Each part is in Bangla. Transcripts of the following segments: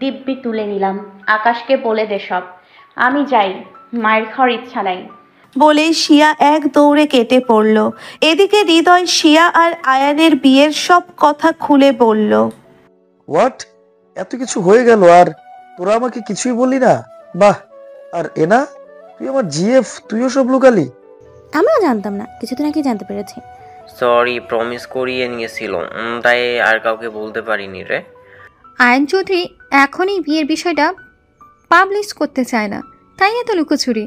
দিব্যি তুলে নিলাম। আকাশকে বলে দে সব। আমি যাই, মায়ের খাওয়ার ইচ্ছা নাই। বলেই শিয়া এক দৌড়ে কেটে পড়ল। এদিকে হৃদয় শিয়া আর আয়ানের বিয়ের সব কথা খুলে বলল। হোয়াট? এত কিছু হয়ে গেল আর তোরা আমাকে কিছুই বললি না? বাহ! আর এনা, তুই আমার জিএফ, তুইও সব লুকালি? আমিও জানতাম না, কিছুদিন আগে জানতে পেরেছি। সরি, প্রমিস করিয়ে নিয়েছিল, তাই আর কাউকে বলতে পারিনি রে। আয়ন চৌধুরী এখনই বিয়ের বিষয়টা পাবলিশ করতে চায় না, তাই এত লুকোচুরি।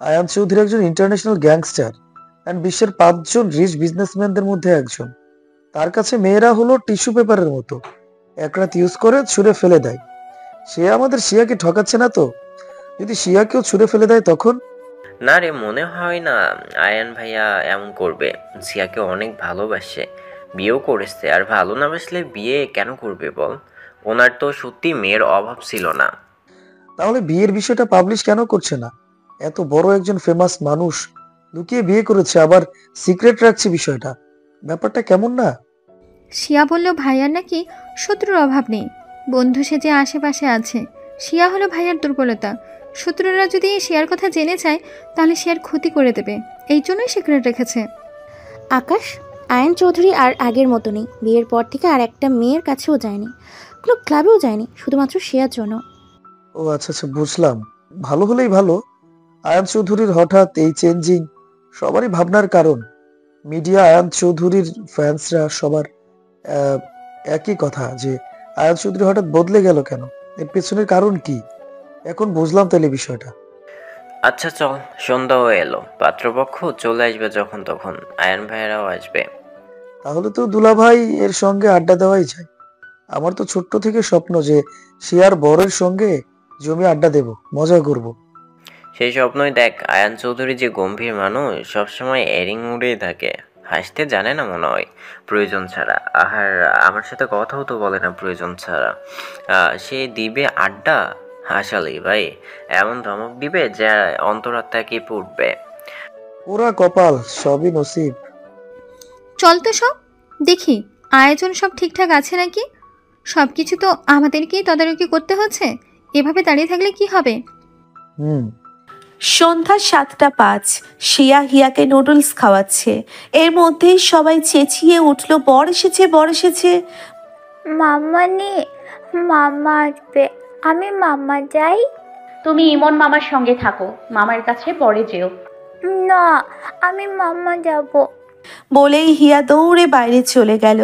আয়ান চৌধুরী একজন ইন্টারন্যাশনাল গ্যাংস্টার অ্যান্ড বিশ্বের 5জন রিচ বিজনেসম্যানদের মধ্যে একজন। তার কাছে মেয়েরা হলো টিস্যু পেপারের মতো, এক রাত ইউজ করে ছুঁড়ে ফেলে দেয়। সে আমাদের শিয়াকে ঠকাচ্ছে না তো? যদি শিয়াকেও ছুঁড়ে ফেলে দেয় তখন? না রে, মনে হয় না আয়ান ভাইয়া এমন করবে। সিয়াকে অনেক ভালোবাসে, বিয়েও করেছে। আর ভালো না বাসলে বিয়ে কেন করবে বল? ওনার তো সত্যি মেয়ের অভাব ছিল না। তাহলে বিয়ের বিষয়টা পাবলিশ কেন করছে না? এত বড় একজন ফেমাস মানুষ লুকিয়ে বিয়ে করেছে, আবার সিক্রেট রাখছে বিষয়টা। ব্যাপারটা কেমন না? শিয়া বলল ভাইয়ার নাকি শত্রুর অভাব নেই, বন্ধু সে যে আশেপাশে আছে। শিয়া হলো ভাইয়ার দুর্বলতা। শত্রুরা যদি শিয়ার কথা জেনে যায় তাহলে শিয়ার ক্ষতি করে দেবে, এই জন্যই সিক্রেট রেখেছে। আকাশ, আয়ন চৌধুরী আর আগের মতো নেই। বিয়ের পর থেকে আর একটা মেয়ের কাছেও যায়নি, কোনো ক্লাবেও যায়নি, শুধুমাত্র শেয়ার জন্য। ও আচ্ছা আচ্ছা, বুঝলাম। ভালো হলেই ভালো। আয়ান চৌধুরীর হঠাৎ এই চেঞ্জিং সবারই ভাবনার কারণ। মিডিয়া, আয়ান চৌধুরীর ফ্যান্সরা সবার আহ, একই কথা যে আয়ান চৌধুরী হঠাৎ বদলে গেল কেন, এর পেছনের কারণ কি? এখন বুঝলাম তাহলে বিষয়টা। আচ্ছা চল, সন্ধ্যা হয়ে এলো, পাত্রপক্ষ চলে আসবে যখন তখন, আয়ান ভাইয়েরাও আসবে। তাহলে তো দুলাভাই এর সঙ্গে আড্ডা দেওয়াই যায়। আমার তো ছোট্ট থেকে স্বপ্ন যে শিয়ার বরের সঙ্গে জমি আড্ডা দেব, মজা করব। সেই স্বপ্নই দেখ। আয়ান চৌধুরী যে গম্ভীর মানুষ, সবসময় এরিং মুডেই থাকে, হাসতে জানে না মনে হয় প্রয়োজন ছাড়া। আর আমার সাথে কথাও তো বলে না প্রয়োজন ছাড়া। সে দিবে আড্ডা হাসালি ভাই, এমন ধমক দিবে যা অন্তরাত্মা কেঁপে উঠবে। পুরা কপাল, সবই নসিব। চল তো সব দেখি, আয়োজন সব ঠিকঠাক আছে নাকি। সব কিছু তো আমাদেরকেই তদারকি করতে হচ্ছে, এভাবে দাঁড়িয়ে থাকলে কি হবে? হুম। সন্ধ্যা 7:05। শিয়া হিয়াকে নুডলস খাওয়াচ্ছে। এর মধ্যেই সবাই চেঁচিয়ে উঠল, বর এসেছে, বর এসেছে। মাম্মা নেই, মাম্মা আসবে, আমি মাম্মা যাই। তুমি ইমন মামার সঙ্গে থাকো, মামার কাছে পরে যেও। না, আমি মাম্মা যাব। বলেই হিয়া দৌড়ে বাইরে চলে গেল।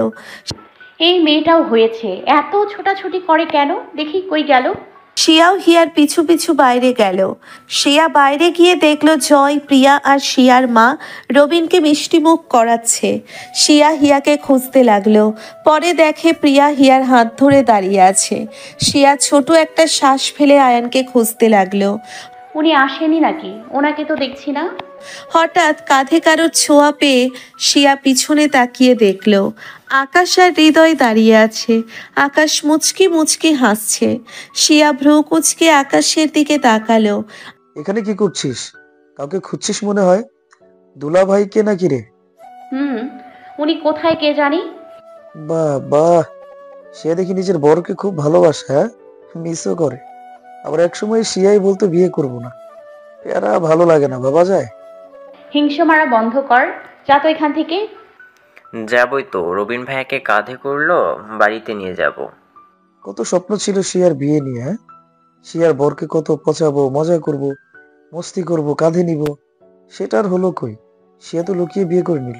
এই মেয়েটাও হয়েছে, এত ছোটাছুটি করে কেন দেখি, কই গেল? শিয়াও হিয়ার পিছু পিছু বাইরে গেল। শিয়া বাইরে গিয়ে দেখলো জয়, প্রিয়া আর শিয়ার মা রবিনকে মিষ্টিমুখ করাচ্ছে। শিয়া হিয়াকে খুঁজতে লাগলো। পরে দেখে প্রিয়া হিয়ার হাত ধরে দাঁড়িয়ে আছে। শিয়া ছোট একটা শ্বাস ফেলে আয়ানকে খুঁজতে লাগলো। উনি আসেনি নাকি? ওনাকে তো দেখছি না। হঠাৎ কাঁধে কারোর ছোঁয়া পেয়ে শিয়া পিছনে তাকিয়ে দেখল আকাশ আর হৃদয় দাঁড়িয়ে আছে। আকাশ মুচকি মুচকি হাসছে। শিয়া ভ্রু কুচকে আকাশের দিকে তাকালো। এখানে কি করছিস? কাউকে খুঁজছিস মনে হয়। দুলাভাইকে নাকি রে? হুম, উনি কোথায় কে জানি। বাহ বাহ, সে দেখি নিজের বরকে খুব ভালোবাসে, হ্যাঁ? মিসও করে। আবার একসময় শিয়াই বলতো বিয়ে করব না। এরা ভালো লাগে না, ভাবা যায়। হিংসা মারা বন্ধ কর, যা তো এখান থেকে। যাবই তো, রবিন ভাইয়াকে কাঁধে করলো, বাড়িতে নিয়ে যাব। কত স্বপ্ন ছিল শিয়ার বিয়ে নিয়ে, হ্যাঁ? শিয়ার বরকে কত পচাবো, মজা করব, মস্তি করব, কাঁধে নিব। সেটার হলো কই? শিয়া তো লুকিয়ে বিয়ে করে নিল।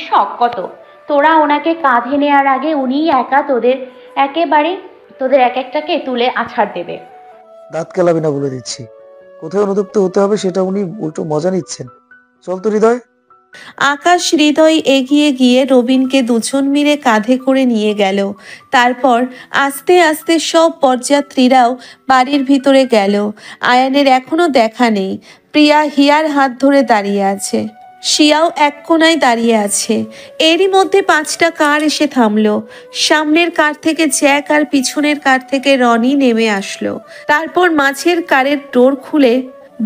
শখ কত। তোরা ওনাকে কাঁধে নেওয়ার আগে উনি একা তোদের এক একটাকে তুলে আছাড় দেবে। দাঁত কেলাবি না বলে দিচ্ছি। কোথায় অনুতপ্ত হতে হবে সেটা উনি উল্টো মজা নিচ্ছেন। চল তো হৃদয়। আকাশ হৃদয় এগিয়ে গিয়ে রবিনকে দুজন মিলে কাঁধে করে নিয়ে গেল। তারপর আস্তে আস্তে সব বরযাত্রীরাও বাড়ির ভিতরে গেল। আয়ানের এখনো দেখা নেই। প্রিয়া হিয়ার হাত ধরে দাঁড়িয়ে আছে। শিয়াও এক কোনায় দাঁড়িয়ে আছে। এরই মধ্যে 5টা কার এসে থামলো। সামনের কার থেকে জ্যাক আর পিছনের কার থেকে রনি নেমে আসলো। তারপর মাঝের কারের ডোর খুলে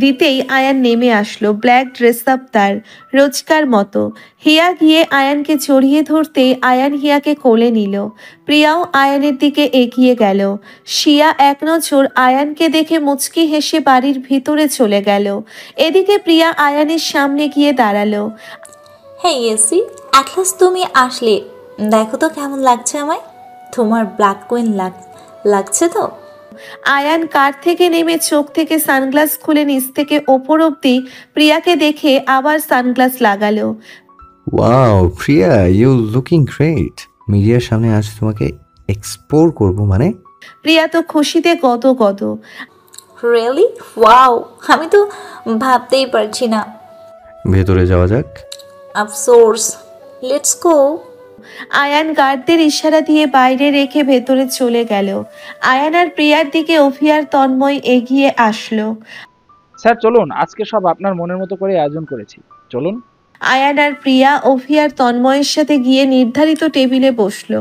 দিতেই আয়ান নেমে আসলো, ব্ল্যাক ড্রেস আপ তার রোজকার মতো। হিয়া গিয়ে আয়ানকে জড়িয়ে ধরতেই আয়ান হিয়াকে কোলে নিল। প্রিয়াও আয়ানের দিকে এগিয়ে গেল। শিয়া এক নজর আয়ানকে দেখে মুচকি হেসে বাড়ির ভিতরে চলে গেল। এদিকে প্রিয়া আয়ানের সামনে গিয়ে দাঁড়ালো। হ্যাঁ এসি, অ্যাটলাস তুমি আসলে। দেখো তো কেমন লাগছে আমায়। তোমার ব্ল্যাক কুইন লাগছে তো? আয়ান কার থেকে নেমে চোখ থেকে সানগ্লাস খুলে নিচ থেকে ওপর অব্দি প্রিয়াকে দেখে আবার সানগ্লাস লাগালো। Wow Priya, you looking great. মিডিয়ার সামনে আজ তোমাকে এক্সপ্লোর করব মানে? প্রিয়া তো খুশিতে গদগদ। রিয়েলি? ওয়াও, আমি তো ভাবতেই পারছি না। ভেতরে যাওয়া যাক। আফসোস, লেটস গো। আয়ান গার্ডদের ইশারা দিয়ে বাইরে রেখে ভেতরে চলে গেল। আয়ান আর প্রিয়ার দিকে অভি আর তন্ময় এগিয়ে আসলো। স্যার চলুন, আজকে সব আপনার মনের মতো করে আয়োজন করেছি, চলুন। আয়ান আর প্রিয়া অভি আর তন্ময়ের সাথে গিয়ে নির্ধারিত টেবিলে বসলো।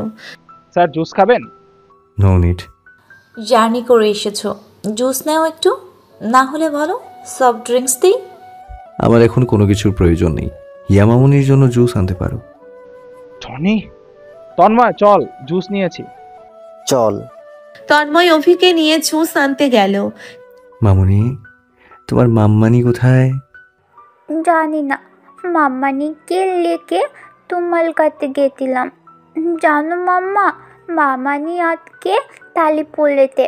স্যার জুস খাবেন? No need. জার্নি করে এসেছো, জুস নাও একটু। না হলে বলো সফট ড্রিঙ্কস দিই। আমার এখন কোনো কিছুর প্রয়োজন নেই। ইয়ামামুনির জন্য জুস আনতে পারো। টনি, তন্ময় চল, জুস নিয়েছি। চল। তন্ময় অভিকে নিয়ে জুস আনতে গেল। মামুনি, তোমার মাম্মানি কোথায়? জানি না, মাম্মানিকে লেকে তুমাল কাটতে গেছিলাম। জানো মাম্মা, মামানি আজকে তালি পড়লেতে।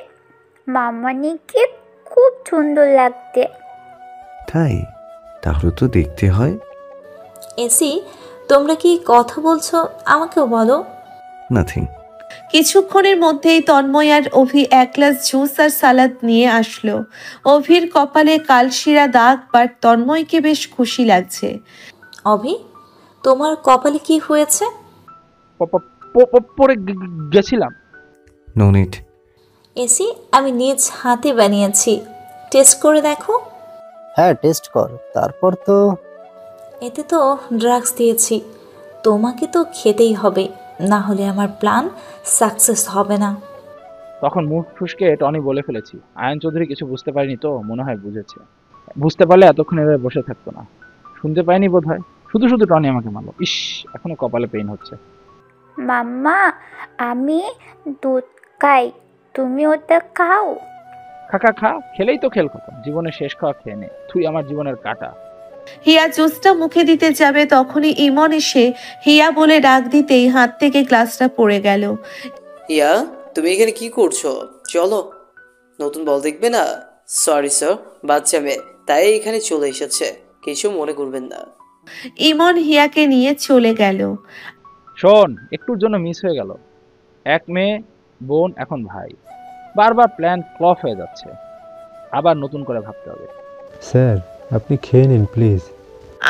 মামানিকে খুব সুন্দর লাগতে। তাই? তাহলে তো দেখতে হয়। এসি, তোমরা কি কথা বলছো? আমাকেও বলো। নাথিং। কিছুক্ষণের মধ্যেই তন্ময় আর অভি এক গ্লাস জুস আর সালাদ নিয়ে আসলো। অভির কপালে কালশিরা দাগ, বাট তন্ময়কে বেশ খুশি লাগছে। অভি, তোমার কপালে কি হয়েছে? পরে গেছিলাম। No need. এসি, আমি নিজ হাতে বানিয়েছি, টেস্ট করে দেখো। হ্যাঁ টেস্ট কর, তারপর তো। এতে তো ড্রাগস দিয়েছি, তোমাকে তো খেতেই হবে, না হলে আমার প্ল্যান সাকসেস হবে না। তখন মুখ ফুসকে টনি বলে ফেলেছি। আয়ন চৌধুরী কিছু বুঝতে পারেনি তো, মনে হয় বুঝেছে। বুঝতে পারলে এতক্ষণ এভাবে বসে থাকতো না। শুনতে পাইনি বোধ হয়, শুধু শুধু টনি আমাকে মারলো। ইস, এখনো কপালে পেইন হচ্ছে। মাম্মা, আমি দুধ খাই, তুমি ওটা খাও। খা, খেলেই তো খেল খতম। জীবনের শেষ খাওয়া খেয়ে নে, তুই আমার জীবনের কাটা। হিয়া জুসটা মুখে দিতে যাবে, তখনই ইমন এসে হিয়া বলে ডাক দিতেই হাত থেকে গ্লাসটা পড়ে গেল। হিয়া, তুমি এখানে কি করছো? চলো, নতুন বল দেখবে না? সরি স্যার, বাচ্চা মেয়ে তাই এখানে চলে এসেছে, কিছু মনে করবেন না। ইমন হিয়াকে নিয়ে চলে গেল। শোন, একটুর জন্য মিস হয়ে গেল। এক মেয়ে, বোন, এখন ভাই। বারবার প্ল্যান ফ্লপ হয়ে যাচ্ছে, আবার নতুন করে ভাবতে হবে। স্যার আপনি খেয়ে নিন প্লিজ।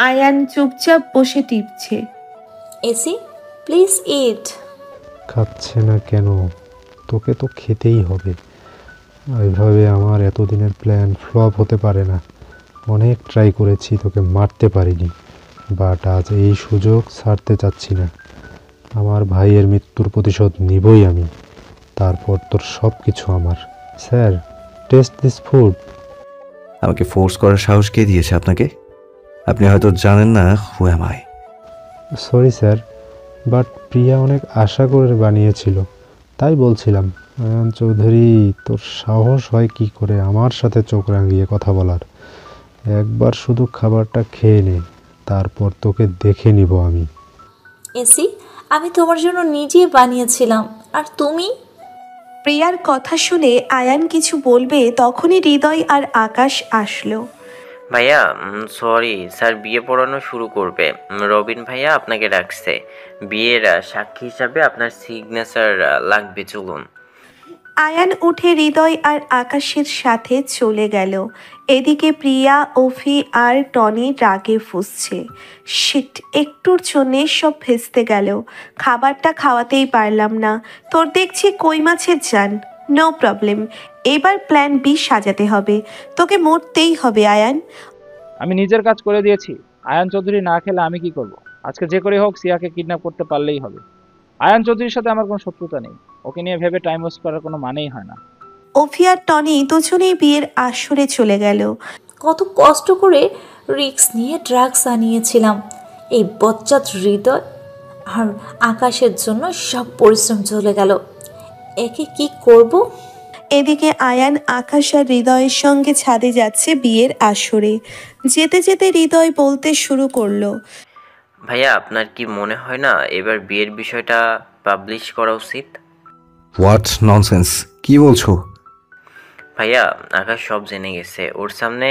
আয়ান চুপচাপ বসে টিপছে। এসি, প্লিজ ইট। খাচ্ছে না কেন? তোকে তো খেতেই হবে। এইভাবে আমার এতদিনের প্ল্যান ফ্লপ হতে পারে না। অনেক ট্রাই করেছি, তোকে মারতে পারিনি, বাট আজ এই সুযোগ ছাড়তে চাচ্ছি না। আমার ভাইয়ের মৃত্যুর প্রতিশোধ নিবই আমি, তারপর তোর সব কিছু আমার। Sir, taste this food. আমাকে ফোর্স করার সাহস কে দিয়েছে আপনাকে? আপনি হয়তো জানেন না who am I. Sorry sir, but Priya অনেক আশা করে বানিয়েছিল, তাই বলছিলাম। আয়ান চৌধুরী, তোর সাহস হয় কি করে আমার সাথে চোখ রাঙিয়ে কথা বলার? একবার শুধু খাবারটা খেয়ে নে, তারপর তোকে দেখে নিব আমি। এসি, আমি তোমার জন্য নিজে বানিয়েছিলাম, আর তুমি? প্রিয়ার কথা শুনে আয়ান কিছু বলবে, তখনই হৃদয় আর আকাশ আসলো। ভাইয়া সরি, স্যার বিয়ে পড়ানো শুরু করবে। রবিন ভাইয়া আপনাকে ডাকছে। বিয়ের সাক্ষী হিসাবে আপনার সিগনেচার লাগবে, চলুন। আয়ান উঠে হৃদয় আর আকাশের সাথে চলে গেল। এদিকে প্রিয়া, অভি আর টনি রাগে ফুঁসছে। শিট, একটুর জন্যে সব ভেস্তে গেল। খাবারটা খাওয়াতেই পারলাম না। তোর দেখছি কই মাছের জান। নো প্রবলেম, এবার প্ল্যান বি সাজাতে হবে। তোকে মরতেই হবে আয়ান। আমি নিজের কাজ করে দিয়েছি। আয়ান চৌধুরী না খেলে আমি কি করব? আজকে যে করে হোক সিয়াকে কিডন্যাপ করতে পারলেই হবে। আয়ান চৌধুরীর সাথে আমার কোনো শত্রুতা নেই, ওকে নিয়ে ভেবে টাইম ওয়েস্ট করার কোনো মানেই হয় না। অভি আর টনি দুজনেই বিয়ের আসরে চলে গেল। কত কষ্ট করে রিস্ক নিয়ে ড্রাগস আনিয়েছিলাম এই বজ্জাত হৃদয় আর আকাশের জন্য সব পরিশ্রম চলে গেল। একে কি করব? এদিকে আয়ান আকাশ আর হৃদয়ের সঙ্গে ছাদে যাচ্ছে বিয়ের আসরে। যেতে যেতে হৃদয় বলতে শুরু করলো, ভাইয়া আপনার কি মনে হয় না এবার বিয়ের বিষয়টা পাবলিশ করা উচিত? হোয়াট ননসেন্স, কি বলছো? ভাইয়া আকাশ সব জেনে গেছে, ওর সামনে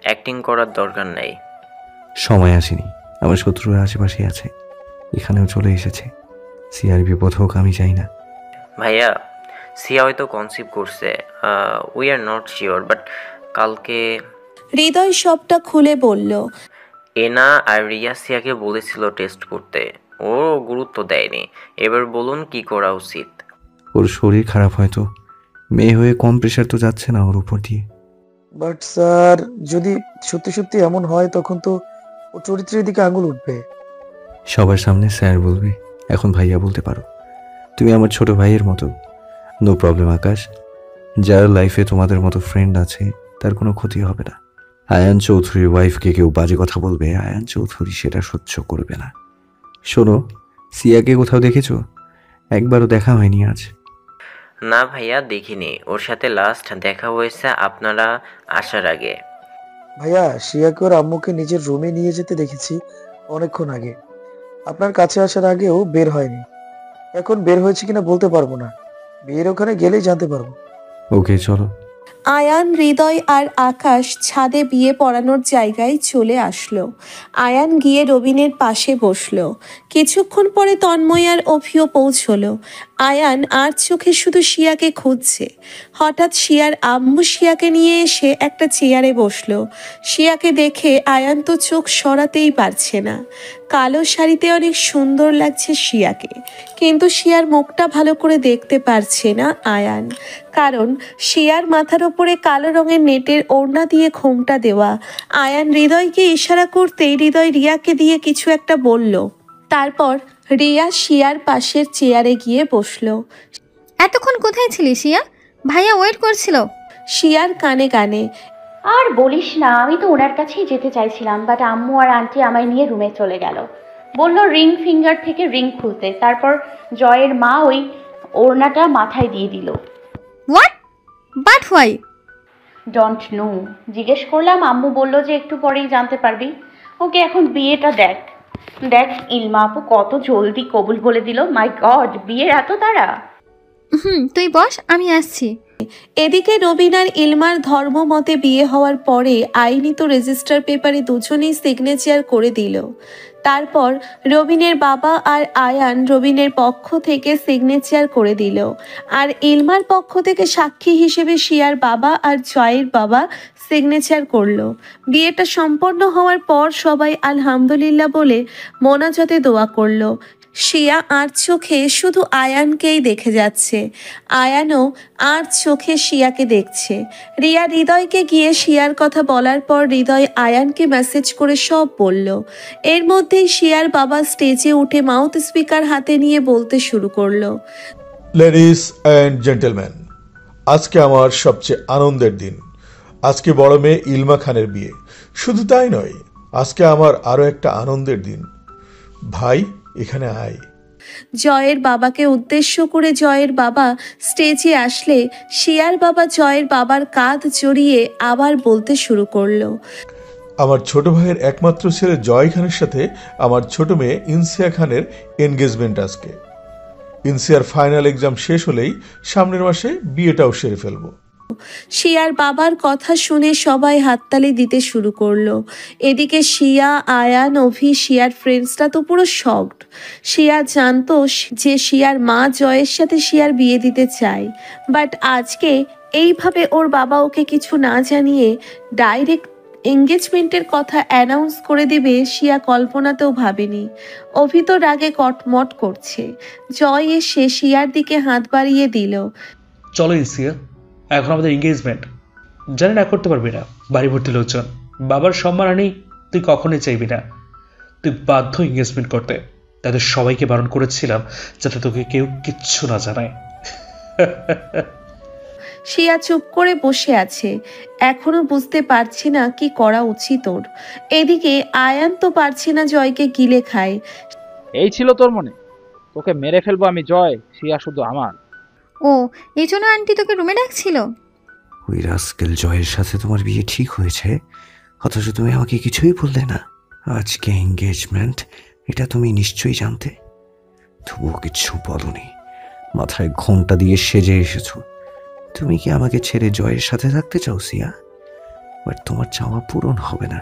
অ্যাক্টিং করার দরকার নেই। সময় আসেনি, আমার শত্রুরা আশেপাশে আছে, এখানেও চলে এসেছে। সিআর বিপদ হোক আমি চাই না। ভাইয়া সিয়া হয়তো কনসিভ করছে, we are not sure, but কালকে হৃদয় সবটা খুলে বলল, এনা আর রিয়া সিয়াকে বলেছিল টেস্ট করতে, ও গুরুত্ব দেয়নি। এবার বলুন কি করা উচিত? ওর শরীর খারাপ হয়তো, মেয়ে হয়ে কম প্রেশার তো যাচ্ছে না ওর উপর দিয়ে। বাট স্যার, যদি সত্যি সত্যি এমন হয় তখন তো ও চরিত্রের দিকে আঙুল উঠবে। সবার সামনে স্যার বলবে, এখন ভাইয়া বলতে পারো। তুমি আমার ছোট ভাইয়ের মতো। নো প্রবলেম আকাশ, যার লাইফে তোমাদের মতো ফ্রেন্ড আছে তার কোনো ক্ষতি হবে না। আয়ান চৌধুরীর ওয়াইফকে কেউ বাজে কথা বলবে, আয়ান চৌধুরী সেটা সহ্য করবে না। শোনো, সিয়াকে কোথাও দেখেছো? একবারও দেখা হয়নি আজ। না ভাইয়া দেখিনি, ওর সাথে লাস্ট দেখা হয়েছে আপনারা আসার আগে। ভাইয়া, শিয়াকে ওর আম্মুকে নিজের রুমে নিয়ে যেতে দেখেছি অনেকক্ষণ আগে। আপনার কাছে আসার আগেও বের হয়নি। এখন বের হয়েছে কিনা বলতে পারবো না, বিয়ের ওখানে গেলেই জানতে পারবো। ওকে চলো। আয়ান, হৃদয় আর আকাশ ছাদে বিয়ে পড়ানোর জায়গায় চলে আসলো। আয়ান গিয়ে রবিনের পাশে বসলো। কিছুক্ষণ পরে তন্ময় আর অভিও পৌঁছলো। আয়ান আর চোখে শুধু শিয়াকে খুঁজছে। হঠাৎ শিয়ার আম্মু শিয়াকে নিয়ে এসে একটা চেয়ারে বসলো। শিয়াকে দেখে আয়ান তো চোখ সরাতেই পারছে না। কালো শাড়িতে অনেক সুন্দর লাগছে শিয়াকে, কিন্তু শিয়ার মুখটা ভালো করে দেখতে পারছে না আয়ান, কারণ শিয়ার মাথার ওপরে কালো রঙের নেটের ওড়না দিয়ে ঘোমটা দেওয়া। আয়ান হৃদয়কে ইশারা করতেই হৃদয় রিয়াকে দিয়ে কিছু একটা বলল। তারপর রিয়া শিয়ার পাশের চেয়ারে গিয়ে বসলো। এতক্ষণ কোথায় ছিলি শিয়া? ভাইয়া ওয়েট করছিল। শিয়ার কানে কানে, আর বলিস না, আমি তো ওনার কাছেই যেতে চাইছিলাম, বাট আম্মু আর আন্টি আমায় নিয়ে রুমে চলে গেল। বলল রিং ফিঙ্গার থেকে রিং খুলতে, তারপর জয়ের মা ওই ওড়নাটা মাথায় দিয়ে দিল। What? But why? Don't know, জিজ্ঞেস করলাম, আম্মু বলল যে একটু পরেই জানতে পারবি। ওকে এখন বিয়েটা দেখ দেখ, ইলমা আপু কত জলদি কবুল বলে দিল। মাই গড, বিয়ের এত তাড়া। তুই বস, আমি আসছি। এদিকে রবিন আর ইলমার ধর্ম মতে বিয়ে হওয়ার পরে আইনি তো রেজিস্টার পেপারে দুজনেই সিগনেচার করে দিল। তারপর রবিনের বাবা আর আয়ান রবিনের পক্ষ থেকে সিগনেচার করে দিল, আর ইলমার পক্ষ থেকে সাক্ষী হিসেবে শিয়ার বাবা আর জয়ের বাবা সিগনেচার করলো। বিয়েটা সম্পন্ন হওয়ার পর সবাই আলহামদুলিল্লাহ বলে মোনাজাতে দোয়া করলো। শিয়া আর চোখে শুধু আয়ানকেই দেখে যাচ্ছে, আয়ানও আর চোখে শিয়াকে দেখছে। রিয়া হৃদয়কে গিয়ে শিয়ার কথা বলার পর হৃদয় আয়ানকে মেসেজ করে সব বলল। এর মধ্যেই শিয়ার বাবা স্টেজে উঠে মাউথ স্পিকার হাতে নিয়ে বলতে শুরু করলো, লেডিস অ্যান্ড জেন্টলম্যান, আজকে আমার সবচেয়ে আনন্দের দিন। আজকে বড় মেয়ে ইলমা খানের বিয়ে। শুধু তাই নয়, আজকে আমার আরো একটা আনন্দের দিন। ভাই, এখানে আয়। জয়ের বাবাকে উদ্দেশ্য করে জয়ের বাবা স্টেজে আসলে শিয়ার বাবা জয়ের বাবার কাঁধ জড়িয়ে আবার বলতে শুরু করলো, আমার ছোট ভাইয়ের একমাত্র ছেলে জয় খানের সাথে আমার ছোট মেয়ে ইনসিয়া খানের এনগেজমেন্ট আজকে। ইনসিয়ার ফাইনাল এক্সাম শেষ হলেই সামনের মাসে বিয়েটাও সেরে ফেলবো। শিয়ার বাবার কথা শুনে সবাই হাততালি দিতে শুরু করলো। এদিকে শিয়া, আয়ান, অভি, শিয়ার ফ্রেন্ডসরা তো পুরো শকড। শিয়া জানতো যে শিয়ার মা জয়ের সাথে শিয়ার বিয়ে দিতে চায়, বাট আজকে এইভাবে ওর বাবা ওকে কিছু না জানিয়ে ডাইরেক্ট এঙ্গেজমেন্টের কথা অ্যানাউন্স করে দেবে শিয়া কল্পনাতেও ভাবেনি। অভি তো রাগে কটমট করছে। জয় এসে শিয়ার দিকে হাত বাড়িয়ে দিল, চলো ইনসিয়া, এখন আমাদের এঙ্গেজমেন্ট। জানি না করতে পারবি না, বাড়ি ভর্তি লোকজন, বাবার সম্মান আনি তুই কখনোই চাইবি না। তুই বাধ্য এঙ্গেজমেন্ট করতে। তাদের সবাইকে বারণ করেছিলাম যাতে তোকে কেউ কিচ্ছু না জানায়। শিয়া চুপ করে বসে আছে। এখনো বুঝতে পারছি না কি করা উচিত ওর। এদিকে আয়ান তো পারছে না জয়কে গিলে খায়। এই ছিল তোর মনে, তোকে মেরে ফেলবো আমি জয়, শিয়া শুধু আমার। ও, এই জন্য আন্টি তোকে রুমে ডাকছিল? ওই রাস্কেল জয়ের সাথে তোমার বিয়ে ঠিক হয়েছে, অথচ তুমি আমাকে কিছুই বললে না। আজকে এঙ্গেজমেন্ট, এটা তুমি নিশ্চয়ই জানতে, তবুও কিছু বলনি। মাথায় ঘোমটা দিয়ে সেজে এসেছো। তুমি কি আমাকে ছেড়ে জয়ের সাথে থাকতে চাও সিয়া? বাট তোমার চাওয়া পূরণ হবে না।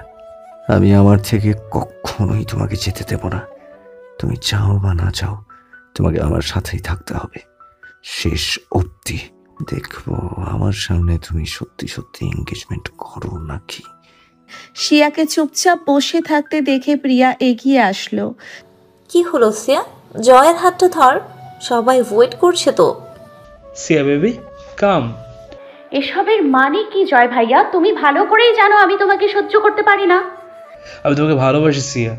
আমি আমার থেকে কখনোই তোমাকে যেতে দেব না। তুমি চাও বা না চাও, তোমাকে আমার সাথেই থাকতে হবে শেষ অবধি। দেখবো আমার সামনে তুমি সত্যি সত্যি এঙ্গেজমেন্ট করো নাকি। শিয়াকে চুপচাপ বসে থাকতে দেখে প্রিয়া এগিয়ে আসলো। কি হলো সিয়া? জয়ের হাতটা ধর, সবাই ওয়েট করছে তো। সিয়া বেবি কাম। এসবের মানে কি জয় ভাইয়া? তুমি ভালো করেই জানো আমি তোমাকে সহ্য করতে পারি না। আমি তোমাকে ভালোবাসি সিয়া,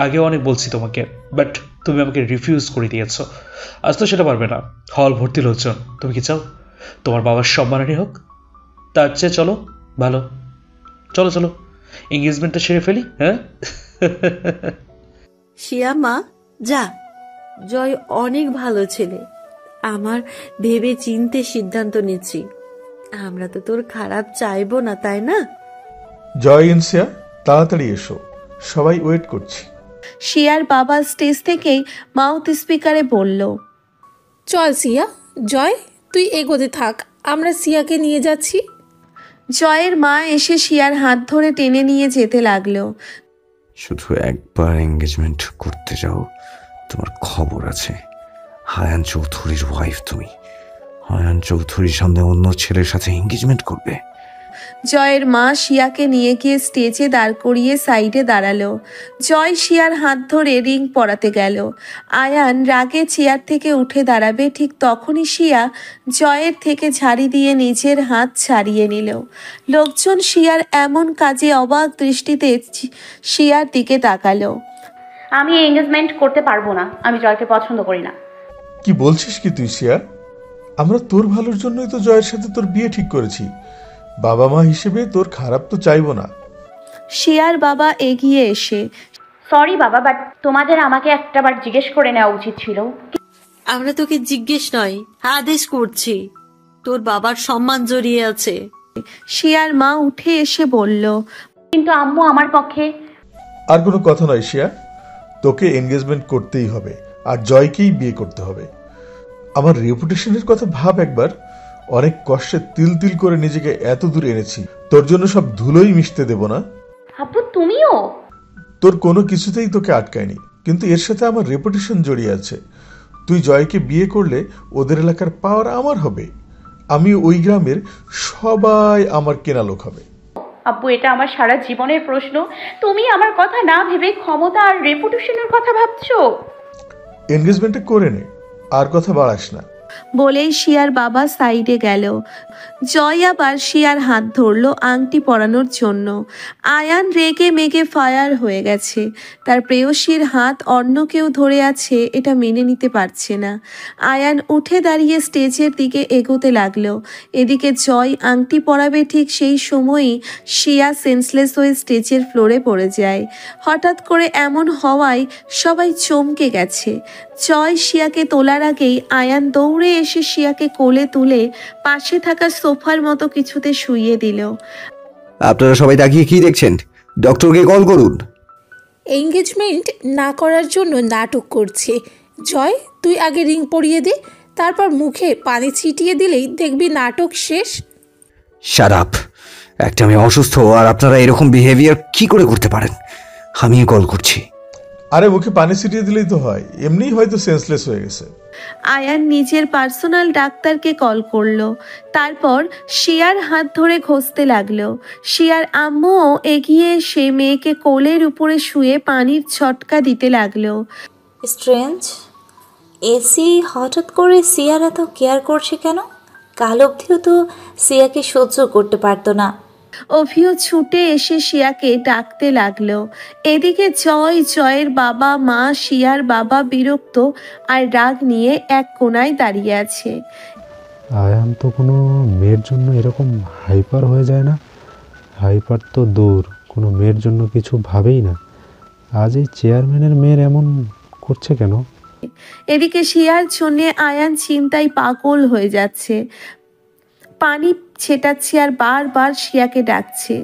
আগেও অনেক বলছি তোমাকে, বাট তুমি আমাকে রিফিউজ করে দিয়েছো। আজ তো সেটা পারবে না। হল ভর্তি লোকজন, তুমি কি চাও তোমার বাবার সম্মানহানি হোক? তার চেয়ে চলো ভালো, চলো চলো এঙ্গেজমেন্টটা সেরে ফেলি। হ্যাঁ শিয়া মা যা, জয় অনেক ভালো ছেলে। আমার ভেবে চিনতে সিদ্ধান্ত নিচ্ছি, আমরা তো তোর খারাপ চাইবো না, তাই না? জয় ইনসিয়া, তাড়াতাড়ি এসো, সবাই ওয়েট করছি। শিয়ার বাবা স্টেজ থেকেই মাউথ স্পিকারে বলল, চল সিয়া, জয় তুই এগোতে থাক, আমরা সিয়াকে নিয়ে যাচ্ছি। জয়ের মা এসে শিয়ার হাত ধরে টেনে নিয়ে যেতে লাগলো। শুধু একবার এঙ্গেজমেন্ট করতে যাও, তোমার খবর আছে। হায়ান চৌধুরীর ওয়াইফ তুমি, হায়ান চৌধুরীর সামনে অন্য ছেলের সাথে এঙ্গেজমেন্ট করবে? জয়ের মা শিয়াকে নিয়ে গিয়ে স্টেজে দাঁড় করিয়ে সাইডে দাঁড়ালো। জয় শিয়ার হাত ধরে রিং পরাতে গেল। আয়ান রাগে চেয়ার থেকে উঠে দাঁড়াবে, ঠিক তখনই শিয়া জয়ের থেকে ঝাড়ি দিয়ে নিজের হাত ছাড়িয়ে নিল। লোকজন শিয়ার এমন কাজে অবাক দৃষ্টিতে শিয়ার দিকে তাকালো। আমি এঙ্গেজমেন্ট করতে পারবো না, আমি জয়কে পছন্দ করি না। কি বলছিস কি তুই শিয়া? আমরা তোর ভালোর জন্যই তো জয়ের সাথে তোর বিয়ে ঠিক করেছি। বাবা মা হিসেবে তোর খারাপ তো চাইবো না। শিয়ার বাবা এগিয়ে এসে, সরি বাবা, বাট তোমাদের আমাকে একটাবার জিজ্ঞেস করে নেওয়া উচিত ছিল। আমরা তোকে জিজ্ঞেস নয়, আদেশ করছি, তোর বাবার সম্মান জড়িয়ে আছে। শিয়ার মা উঠে এসে বলল, কিন্তু আম্মু আমার পক্ষে। আর কোনো কথা নয় শিয়া, তোকে এনগেজমেন্ট করতেই হবে, আর জয়কেই বিয়ে করতে হবে। আমার রেপুটেশনের কথা ভাব একবার। অনেক কষ্টে তিল তিল করে নিজেকে এত দূর এনেছি, তোর জন্য সব ধুলোই মিশতে দেব না। আব্বু তুমিও? তোর কোনো কিছুতেই তোকে আটকায়নি, কিন্তু এর সাথে আমার রেপুটেশন জড়িয়ে আছে। তুই জয়কে বিয়ে করলে ওদের এলাকার পাওয়ার আমার হবে, আমি ওই গ্রামের সবাই আমার কেনা লোক হবে। আব্বু এটা আমার সারা জীবনের প্রশ্ন, তুমি আমার কথা না ভেবে ক্ষমতা আর রেপুটেশনের কথা ভাবছো। এনগেজমেন্টটা করে নে, আর কথা বাড়াস না। বলেই শিয়ার বাবা সাইডে গেল। জয় আবার শিয়ার হাত ধরলো আংটি পরানোর জন্য। আয়ান রেগে মেগে ফায়ার হয়ে গেছে। তার প্রেয়সীর হাত অন্য কেউ ধরে আছে, এটা মেনে নিতে পারছে না। আয়ান উঠে দাঁড়িয়ে স্টেজের দিকে এগোতে লাগলো। এদিকে জয় আংটি পরাবে ঠিক সেই সময়ই শিয়া সেন্সলেস হয়ে স্টেজের ফ্লোরে পড়ে যায়। হঠাৎ করে এমন হওয়ায় সবাই চমকে গেছে। জয় শিয়াকে তোলার আগেই আয়ান দৌড়ে এসে শিয়াকে কোলে তুলে পাশে থাকা সোফার মতো কিছুতে শুইয়ে দিল। আপনারা সবাই তাকিয়ে কি দেখছেন? ডক্টরকে কল করুন। এঙ্গেজমেন্ট না করার জন্য নাটক করছে। জয় তুই আগে রিং পরিয়ে দে, তারপর মুখে পানি ছিটিয়ে দিলেই দেখবি নাটক শেষ। Shut up! একটা মেয়ে অসুস্থ আর আপনারা এরকম বিহেভিয়ার কি করে করতে পারেন? আমি কল করছি। আরে মুখে পানি ছিটিয়ে দিলেই তো হয়, এমনিই হয়তো সেন্সলেস হয়ে গেছে। আয়ান নিজের পার্সোনাল ডাক্তারকে কল করলো। তারপর শিয়ার হাত ধরে ঘষতে লাগলো। শিয়ার আম্মুও এগিয়ে এসে মেয়েকে কোলের উপরে শুয়ে পানির ছটকা দিতে লাগলো। স্ট্রেঞ্জ, এসি হঠাৎ করে সিয়ার এত কেয়ার করছে কেন? কাল অবধিও তো সিয়াকে সহ্য করতে পারতো না। অভিও ছুটে এসে শিয়াকে ডাকতে লাগলো। এদিকে জয়ের বাবা মা শিয়ার বাবা বিরক্ত আর রাগ নিয়ে এক কোনায় দাঁড়িয়ে আছে। আয়ান তো কোনো মেয়ের জন্য এরকম হাইপার হয়ে যায় না। হাইপার তো দূর, কোনো মেয়ের জন্য কিছু ভাবেই না। আজ এই চেয়ারম্যানের মেয়ের এমন করছে কেন? এদিকে শিয়ার জন্য আয়ান চিন্তায় পাগল হয়ে যাচ্ছে। পানি ছেটাচ্ছে আর বারবার শিয়াকে ডাকছে।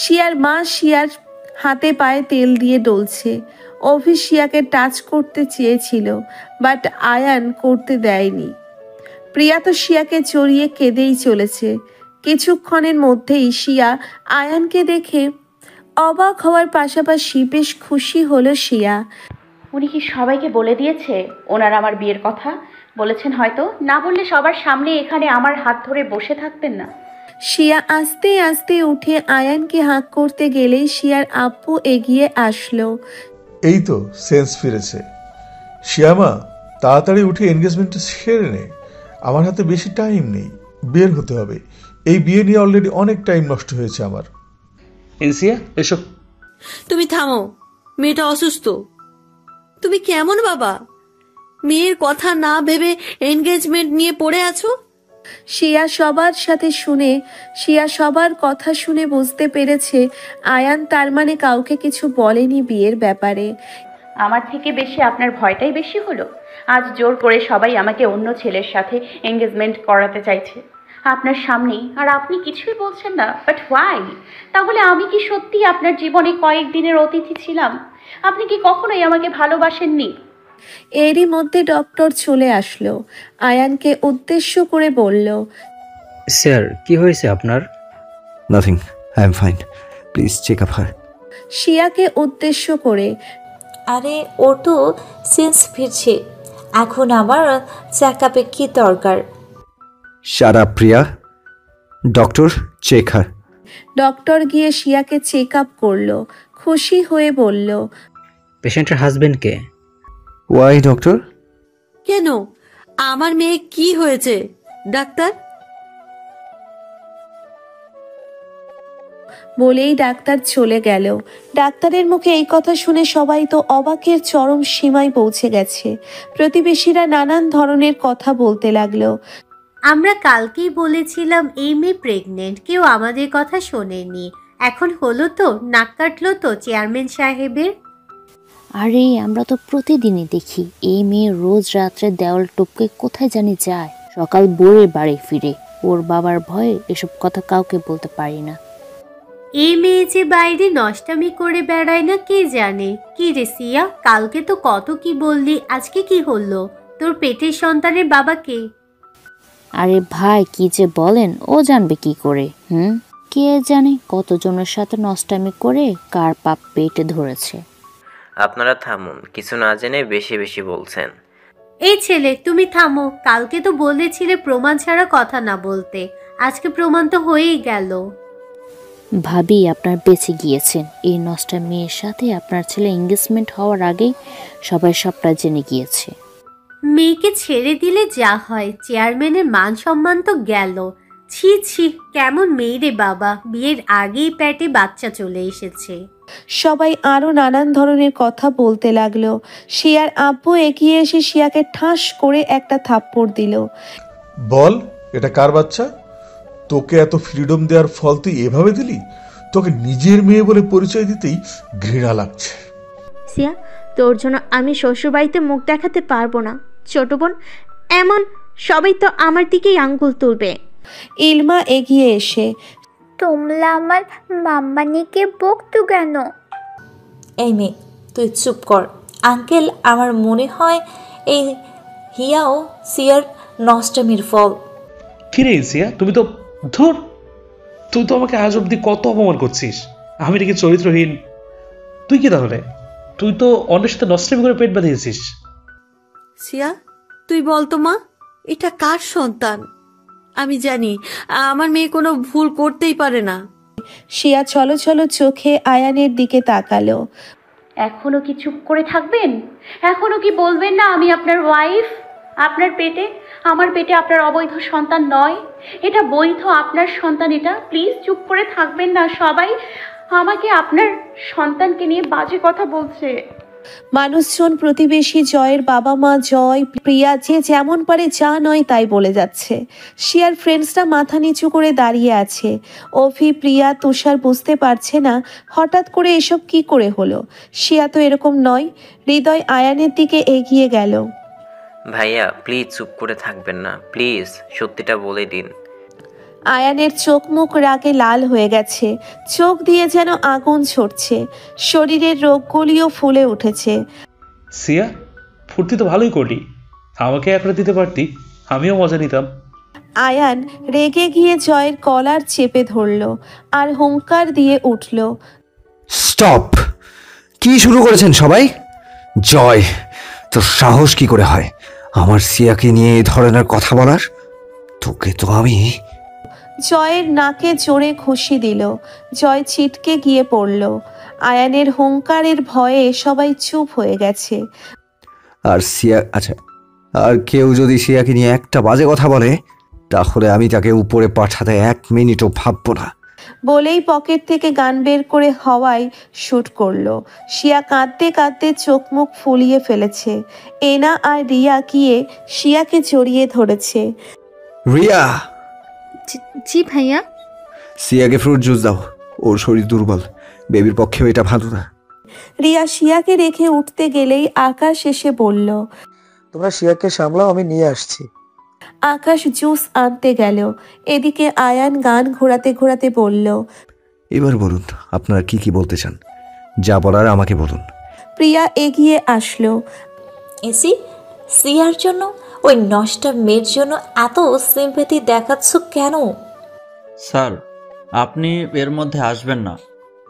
শিয়ার মা শিয়ার হাতে পায়ে তেল দিয়ে ডলছে। অভি শিয়াকে টাচ করতে চেয়েছিল, বাট আয়ান করতে দেয়নি। প্রিয়া তো শিয়াকে জড়িয়ে কেঁদেই চলেছে। কিছুক্ষণের মধ্যেই শিয়া আয়ানকে দেখে অবাক হওয়ার পাশাপাশি বেশ খুশি হলো শিয়া। উনি কি সবাইকে বলে দিয়েছে ওনার আমার বিয়ের কথা? বলেছেন হয়তো, না বললে সবার সামনে এখানে আমার হাত ধরে বসে থাকতেন না। শিয়া আস্তে আস্তে উঠে আয়ানকে হাঁক করতে গেলেই শিয়ার আব্বু এগিয়ে আসলো। এই তো সেন্স ফিরেছে। শিয়ামা, তাড়াতাড়ি উঠে এনগেজমেন্টটা সেরে নে। আমার হাতে বেশি টাইম নেই, বের হতে হবে। এই বিয়ে নিয়ে অলরেডি অনেক টাইম নষ্ট হয়েছে আমার। ইনসিয়া, এসব। তুমি থামো, মেয়েটা অসুস্থ। তুমি কেমন বাবা? মেয়ের কথা না ভেবে এনগেজমেন্ট নিয়ে পড়ে আছো। শিয়া সবার কথা শুনে বুঝতে পেরেছে আয়ান তার মানে কাউকে কিছু বলেনি বিয়ের ব্যাপারে। আমার থেকে বেশি আপনার ভয়টাই বেশি হলো। আজ জোর করে সবাই আমাকে অন্য ছেলের সাথে এঙ্গেজমেন্ট করাতে চাইছে আপনার সামনেই, আর আপনি কিছুই বলছেন না। But why? তাহলে আমি কি সত্যি আপনার জীবনে কয়েকদিনের অতিথি ছিলাম? আপনি কি কখনোই আমাকে ভালোবাসেননি? এরই মধ্যে ডক্টর চলে আসলো। আয়ানকে উদ্দেশ্য করে বলল, স্যার কি হয়েছে আপনার? Nothing, I am fine, please check up her. শিয়াকে উদ্দেশ্য করে, আরে ওর তো সেন্স ফিরছে, এখন আবার চেক আপে কি দরকার? শাট আপ প্রিয়া, ডক্টর চেক হার। ডক্টর গিয়ে শিয়াকে চেক আপ করলো। খুশি হয়ে বলল, পেশেন্টের হাজবেন্ড কে? Y doctor? কেন, আমার মেয়ে কি হয়েছে ডাক্তার? বলেই ডাক্তার চলে গেল। ডাক্তারের মুখে এই কথা শুনে সবাই তো অবাকের চরম সীমায় পৌঁছে গেছে। প্রতিবেশীরা নানান ধরনের কথা বলতে লাগলো। আমরা কালকেই বলেছিলাম এই মেয়ে প্রেগনেন্ট, কেউ আমাদের কথা শোনেনি। এখন হলো তো, নাক কাটলো তো চেয়ারম্যান সাহেবের। আরে আমরা তো প্রতিদিনই দেখি এই মেয়ে রোজ রাত্রে দেওয়াল টপকে কোথায় জানি যায়, সকাল ভোরে বাড়ি ফিরে। ওর বাবার ভয়ে এসব কথা কাউকে বলতে পারি না। এই মেয়ে যে বাইরে নষ্টামি করে বেড়ায় না কে জানে। কি রে সিয়া, কালকে তো কত কি বললি, আজকে কি হলো? তোর পেটের সন্তানের বাবা কে? আরে ভাই কি যে বলেন, ও জানবে কি করে? কে জানে কতজনের সাথে নষ্টামি করে কার পাপ পেটে ধরেছে। আপনারা থামুন, কিছু না জেনে বেশি বেশি বলছেন। এই ছেলে তুমি থামো, কালকে তো বলেছিলে প্রমাণ ছাড়া কথা না বলতে, আজকে প্রমাণ তো হয়েই গেল। ভাবি আপনার বেঁচে গিয়েছেন। এই নষ্টা মেয়ের সাথে আপনার ছেলে এঙ্গেজমেন্ট হওয়ার আগেই সবাই সবটা জেনে গিয়েছে। মেয়েকে ছেড়ে দিলে যা হয়, চেয়ারম্যানের মান সম্মান তো গেল। ছি ছি, কেমন মেয়ে রে বাবা, বিয়ের আগেই পেটে বাচ্চা চলে এসেছে। সবাই আরো নানান ধরনের কথা বলতে লাগলো। শিয়ার আব্বু এগিয়ে এসে শিয়াকে ঠাস করে একটা থাপ্পড় দিল। বল, এটা কার বাচ্চা? তোকে এত ফ্রিডম দেওয়ার ফল তুই এভাবে দিলি? তোকে নিজের মেয়ে বলে পরিচয় দিতেই ঘৃণা লাগছে। সিয়া, তোর জন্য আমি শ্বশুরবাড়িতে মুখ দেখাতে পারবো না। ছোট বোন, এমন সবাই তো আমার দিকেই আঙ্গুল তুলবে। ইলমা এগিয়ে এসে, তোমরা আমার মাম্মানিকে বকতো কেন? এই মেয়ে তুই চুপ কর। আঙ্কেল, আমার মনে হয় এই হিয়াও সিয়ার নষ্টামির ফল। কিরে সিয়া, তুমি তো ধুর, তুই তো আমাকে আজ অব্দি কত অপমান করছিস। আমি নাকি চরিত্রহীন? তুই কি তাহলে? তুই তো অন্যের সাথে নষ্টামি করে পেট বাঁধিয়েছিস। সিয়া, তুই বলতো মা, এটা কার সন্তান? আমি জানি আমার মেয়ে কোনো ভুল করতেই পারে না। শিয়া ছলো ছলো চোখে আয়ানের দিকে তাকালো। এখনো কি চুপ করে থাকবেন? এখনো কি বলবেন না আমি আপনার ওয়াইফ? আপনার পেটে, আমার পেটে আপনার অবৈধ সন্তান নয়, এটা বৈধ আপনার সন্তান। এটা প্লিজ চুপ করে থাকবেন না। সবাই আমাকে আপনার সন্তানকে নিয়ে বাজে কথা বলছে। মানুষজন, প্রতিবেশী, জয়ের বাবা মা, জয়, প্রিয়া যে যেমন পারে যা নয় তাই বলে যাচ্ছে। শিয়ার ফ্রেন্ডসরা মাথা নিচু করে দাঁড়িয়ে আছে। অভি, প্রিয়া, তুষার বুঝতে পারছে না হঠাৎ করে এসব কি করে হলো। শিয়া তো এরকম নয়। হৃদয় আয়ানের দিকে এগিয়ে গেল। ভাইয়া প্লিজ চুপ করে থাকবেন না, প্লিজ সত্যিটা বলে দিন। আয়ানের চোখ মুখ রাগে লাল হয়ে গেছে, চোখ দিয়ে যেন আগুন ছড়ছে, শরীরের রোগগুলিও ফুলে উঠেছে। সিয়া, ফুর্তি তো ভালোই করলি, আমাকে একটা দিতে পারতি, আমিও মজা নিতাম। আয়ান রেগে গিয়ে জয়ের কলার চেপে ধরল আর হুঙ্কার দিয়ে উঠল। স্টপ! কি শুরু করেছেন সবাই? জয়, তোর সাহস কি করে হয় আমার সিয়াকে নিয়ে এই ধরনের কথা বলার? তোকে তো আমি। জয়ের নাকে জোরে ঘুষি দিল। জয় ছিটকে গিয়ে পড়ল। আয়ানের হুঙ্কারের ভয়ে সবাই চুপ হয়ে গেছে। আর সিয়া, আচ্ছা, আর কেউ যদি সিয়াকে নিয়ে একটা বাজে কথা বলে তাহলে আমি তাকে উপরে পাঠাতে 1 মিনিটও ভাববো না। বলেই পকেট থেকে গান বের করে হাওয়ায় শুট করলো। শিয়া কাঁদতে কাঁদতে চোখ মুখ ফুলিয়ে ফেলেছে। এনা আর রিয়া গিয়ে শিয়াকে জড়িয়ে ধরেছে। রিয়া! জি ভাইয়া। সিয়াকে ফ্রুট জুস দাও, ওর শরীর দুর্বল, বেবির পক্ষেও এটা ভালো না। রিয়া শিয়াকে রেখে উঠতে গেলেই আকাশ এসে বলল, তোমরা শিয়াকে সামলাও, আমি নিয়ে আসছি। আকাশ জুস আনতে গেল। এদিকে আয়ান গান ঘোরাতে ঘোরাতে বলল, এবার বলুন আপনারা কি কি বলতে চান, যা বলার আমাকে বলুন। প্রিয়া এগিয়ে আসলো। এসি, সিয়ার জন্য, ওই নষ্টা মেয়ের জন্য এত সিম্প্যাথি দেখাচ্ছ কেন? স্যার, আপনি এর মধ্যে আসবেন না।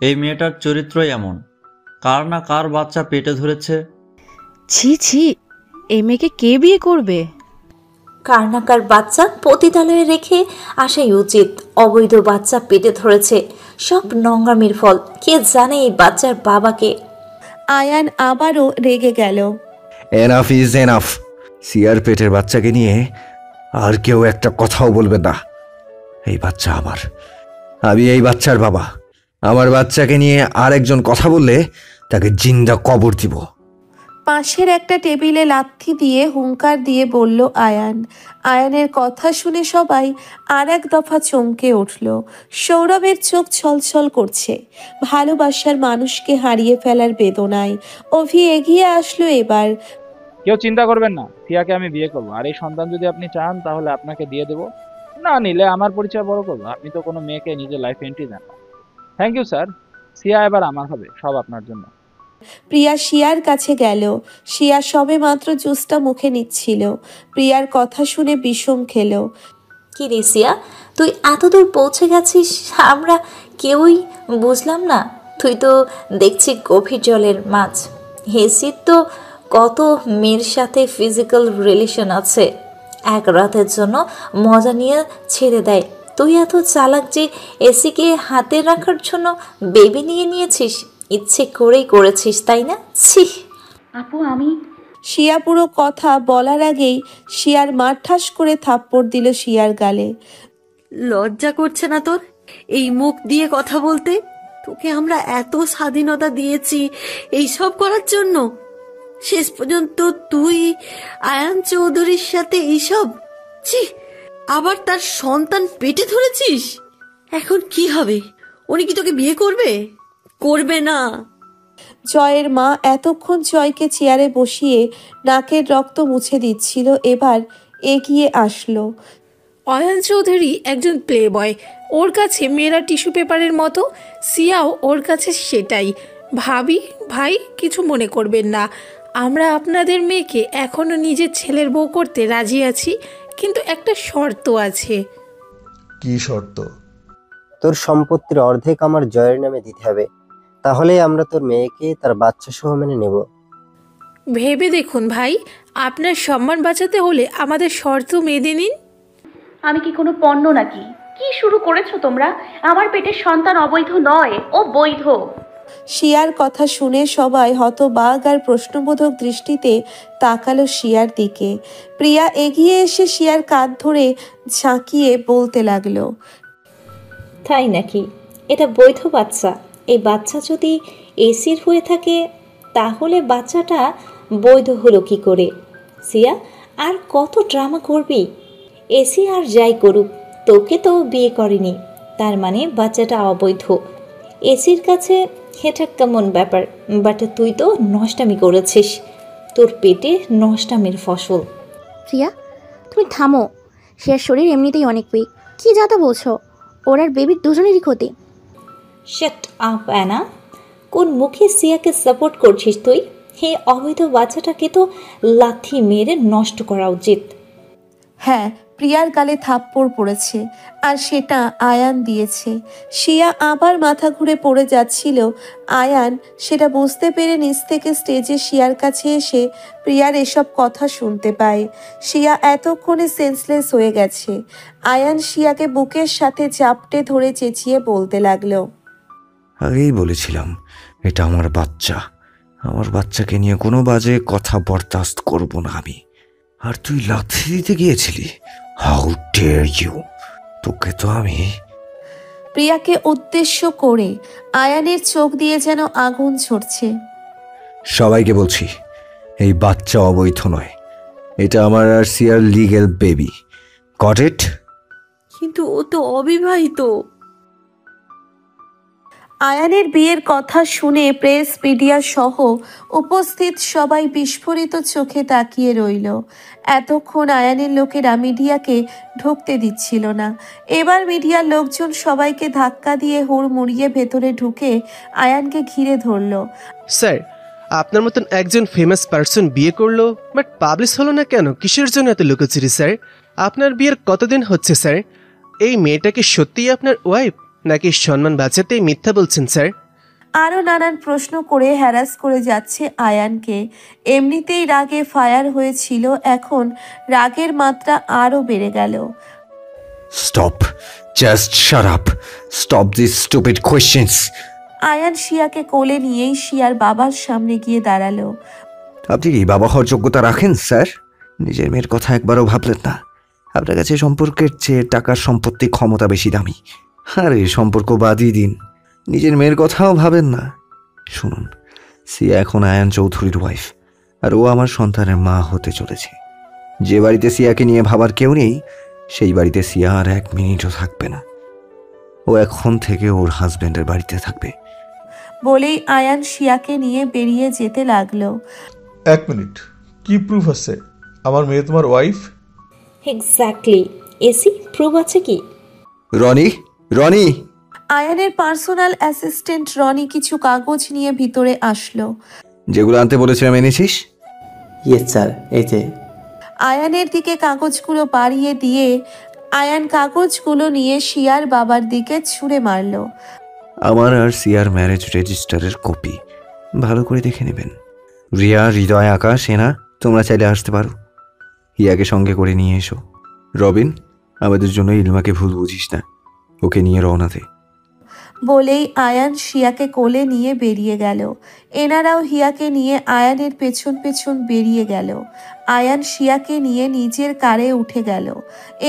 এই মেয়েটার চরিত্রই এমন, কার না কার বাচ্চা পেটে ধরেছে। ছি ছি, এই মেয়েকে কে বিয়ে করবে? কার না কার বাচ্চা পতিতালয়ে রেখে আসাই উচিত। অবৈধ বাচ্চা পেটে ধরেছে, সব নোংরামির ফল। কে জানে এই বাচ্চার বাবাকে? আয়ান আবারও রেগে গেল। Enough is enough. সিয়ার পেটের বাচ্চাকে নিয়ে আর কেউ একটা কথাও বলবে না। এই বাচ্চা আমার, আমি এই বাচ্চার বাবা। আমার বাচ্চাকে নিয়ে আর একজন কথা বললে তাকে জিন্দা কবর দিব। পাশের একটা টেবিলে লাথি দিয়ে হুঙ্কার দিয়ে বলল আয়ান। আয়ানের কথা শুনে সবাই আর এক দফা চমকে উঠল। সৌরভের চোখ ছলছল করছে ভালোবাসার মানুষকে হারিয়ে ফেলার বেদনায়। অভি এগিয়ে আসলো এবার। কেউ চিন্তা করবেন না, সিয়াকে আমি বিয়ে করবো, আর এই সন্তান যদি আপনি চান তাহলে আপনাকে দিয়ে দেবো, না নিলে আমার পরিচয় বড় করবো। আপনি তো কোনো মেয়েকে নিজের লাইফ এন্ট্রি দেন না। থ্যাংক ইউ স্যার, সিয়া এবার আমার হবে, সব আপনার জন্য। প্রিয়া শিয়ার কাছে গেল। শিয়া সবে মাত্র জুসটা মুখে নিচ্ছিল। প্রিয়ার কথা শুনে বিষম খেল। কি রে সিয়া, তুই এতদূর পৌঁছে গেছিস, আমরা কেউই বুঝলাম না। তুই তো দেখছি গভীর জলের মাছ। হেসির তো কত মেয়ের সাথে ফিজিক্যাল রিলেশন আছে, এক রাতের জন্য মজা নিয়ে ছেড়ে দেয়। তুই এত চালাক যে এসিকে হাতে রাখার জন্য বেবি নিয়ে নিয়েছিস, ইচ্ছে করেই করেছিস তাই না? ছি আপু, আমি। শিয়া পুরো কথা বলার আগেই শিয়ার মা ঠাস করে থাপ্পড় দিল শিয়ার গালে। লজ্জা করছে না তোর এই মুখ দিয়ে কথা বলতে? তোকে আমরা এত স্বাধীনতা দিয়েছি এই সব করার জন্য, শেষ পর্যন্ত তুই আয়ান চৌধুরীর সাথে এইসব। ছি, আবার তার সন্তান পেটে ধরেছিস। এখন কি হবে? উনি কি তোকে বিয়ে করবে? করবে না। জয়ের মা এতক্ষণ জয়কে চেয়ারে বসিয়ে নাকের রক্ত মুছে দিচ্ছিল, এবার এগিয়ে আসলো। অয়ন চৌধুরী একজন প্লে বয়, ওর কাছে মেয়েরা টিস্যু পেপারের মতো, সিয়াও ওর কাছে সেটাই। ভাবি ভাই কিছু মনে করবেন না, আমরা আপনাদের মেয়েকে এখনো নিজের ছেলের বউ করতে রাজি আছি, কিন্তু একটা শর্ত আছে। কি শর্ত? তোর সম্পত্তির অর্ধেক আমার জয়ের নামে দিতে হবে, তাহলে আমরা তোর মেয়েকে তার বাচ্চা সহ মেনে নেব। ভেবে দেখুন ভাই, আপনার সম্মান বাঁচাতে হলে আমাদের শর্ত মেনে নিন। আমি কি কোনো পণ্য নাকি? কি শুরু করেছো তোমরা? আমার পেটের সন্তান অবৈধ নয়, ও বৈধ। শিয়ার কথা শুনে সবাই হতবাক আর প্রশ্নবোধক দৃষ্টিতে তাকালো শিয়ার দিকে। প্রিয়া এগিয়ে এসে শিয়ার কাঁধ ধরে ঝাঁকিয়ে বলতে লাগলো, তাই নাকি? এটা বৈধ বাচ্চা। এই বাচ্চা যদি এসির হয়ে থাকে তাহলে বাচ্চাটা বৈধ হলো কি করে? সিয়া, আর কত ড্রামা করবি? এসি আর যাই করুক, তোকে তো বিয়ে করেনি, তার মানে বাচ্চাটা অবৈধ। এসির কাছে এটা কেমন ব্যাপার? বাট তুই তো নষ্টামি করেছিস, তোর পেটে নষ্টামির ফসল। প্রিয়া, তুমি থামো। সে শরীর এমনিতেই অনেক উইক। কি যাতা বলছো? ওর আর বেবির দুজনেরই ক্ষতি। শাট আপ অ্যানা, কোন মুখে সিয়াকে সাপোর্ট করছিস তুই? হে অবৈধ বাচ্চাটাকে তো লাথি মেরে নষ্ট করা উচিত। হ্যাঁ, প্রিয়ার গালে থাপ্পড় পড়েছে, আর সেটা আয়ান দিয়েছে। শিয়া আবার মাথা ঘুরে পড়ে যাচ্ছিল। আয়ান সেটা বুঝতে পেরে নিচ থেকে স্টেজে শিয়ার কাছে এসে প্রিয়ার এসব কথা শুনতে পায়। শিয়া এতক্ষণে সেন্সলেস হয়ে গেছে। আয়ান শিয়াকে বুকের সাথে চাপটে ধরে চেঁচিয়ে বলতে লাগলো, আগেই বলেছিলাম এটা আমার বাচ্চা, আমার বাচ্চাকে নিয়ে কোনো বাজে কথা বরদাস্ত করব না আমি। আর তুই লাথি দিতে গিয়েছিলি? How dare you! তোকে তো আমি। প্রিয়াকে উদ্দেশ্য করে আয়ানের চোখ দিয়ে যেন আগুন ঝরছে। সবাইকে বলছি, এই বাচ্চা অবৈধ নয়, এটা আমার আর সিয়ার লিগ্যাল বেবি। Got it? কিন্তু ও তো অবিবাহিত। আয়ানের বিয়ের কথা শুনে প্রেস মিডিয়া সহ উপস্থিত সবাই বিস্ফোরিত চোখে তাকিয়ে রইল। এতক্ষণ আয়ানের লোকেরা মিডিয়াকে ঢুকতে দিচ্ছিল না। এবার মিডিয়ার লোকজন সবাইকে ধাক্কা দিয়ে হুড়মুড়িয়ে ভেতরে ঢুকে আয়ানকে ঘিরে ধরল। স্যার, আপনার মতন একজন ফেমাস পার্সন বিয়ে করলো, বাট পাবলিশ হলো না কেন? কিসের জন্য এত লুকোচুরি স্যার? আপনার বিয়ের কতদিন হচ্ছে স্যার? এই মেয়েটা কি সত্যিই আপনার ওয়াইফ, নাকি সম্মান বাঁচাতে মিথ্যা বলছেন স্যার? আরও নানান প্রশ্ন করে হ্যারাস করে যাচ্ছে আয়ানকে। এমনিতেই রাগে ফায়ার হয়েছিল, এখন রাগের মাত্রা আরও বেড়ে গেল। Stop, just shut up, stop this stupid questions. Ayaan শিয়াকে কোলে নিয়েই শিয়ার বাবার সামনে গিয়ে দাঁড়ালো। আপনি কি বাবা হওয়ার যোগ্যতা রাখেন স্যার? নিজের মেয়ের কথা একবারও ভাবলেন না? আপনার কাছে সম্পর্কের চেয়ে টাকার সম্পত্তি ক্ষমতা বেশি দামি। আরে সম্পর্ক বাদই দিন, নিজের মেয়ের কথাও ভাবেন না। শুনুন, সিয়া এখন আয়ান চৌধুরীর ওয়াইফ, আর ও আমার সন্তানের মা হতে চলেছে। যে বাড়িতে সিয়াকে নিয়ে ভাবার কেউ নেই, সেই বাড়িতে সিয়া আর 1 মিনিটও থাকবে না। ও এখন থেকে ওর হাজব্যান্ডের বাড়িতে থাকবে। বলেই আয়ান শিয়াকে নিয়ে বেরিয়ে যেতে লাগলো। 1 মিনিট, কি প্রুফ আছে আমার মেয়ে তোমার ওয়াইফ? এক্স্যাক্টলি, এসি প্রুফ আছে কি? রনি, রনি! আয়ানের পার্সোনাল অ্যাসিস্ট্যান্ট রনি কিছু কাগজ নিয়ে ভিতরে আসলো। যেগুলো আনতে বলেছিলাম এনেছিস? ইয়েস স্যার, এই যে। আয়ানের দিকে কাগজগুলো বাড়িয়ে দিয়ে আয়ান কাগজগুলো নিয়ে শিয়ার বাবার দিকে ছুঁড়ে মারল। আমার আর সিয়ার ম্যারেজ রেজিস্টারের কপি, ভালো করে দেখে নেবেন। রিয়া, হৃদয়, আকাশ, এনা, তোমরা চাইলে আসতে পারো। হিয়াকে সঙ্গে করে নিয়ে এসো। রবিন, আমাদের জন্য ইলমাকে ভুল বুঝিস না, ওকে নিয়ে রওনা দে। বলেই আয়ান শিয়াকে কোলে নিয়ে বেরিয়ে গেল। এনারাও হিয়াকে নিয়ে আয়ানের পেছন পেছন বেরিয়ে গেল। আয়ান শিয়াকে নিয়ে নিজের কারে উঠে গেল।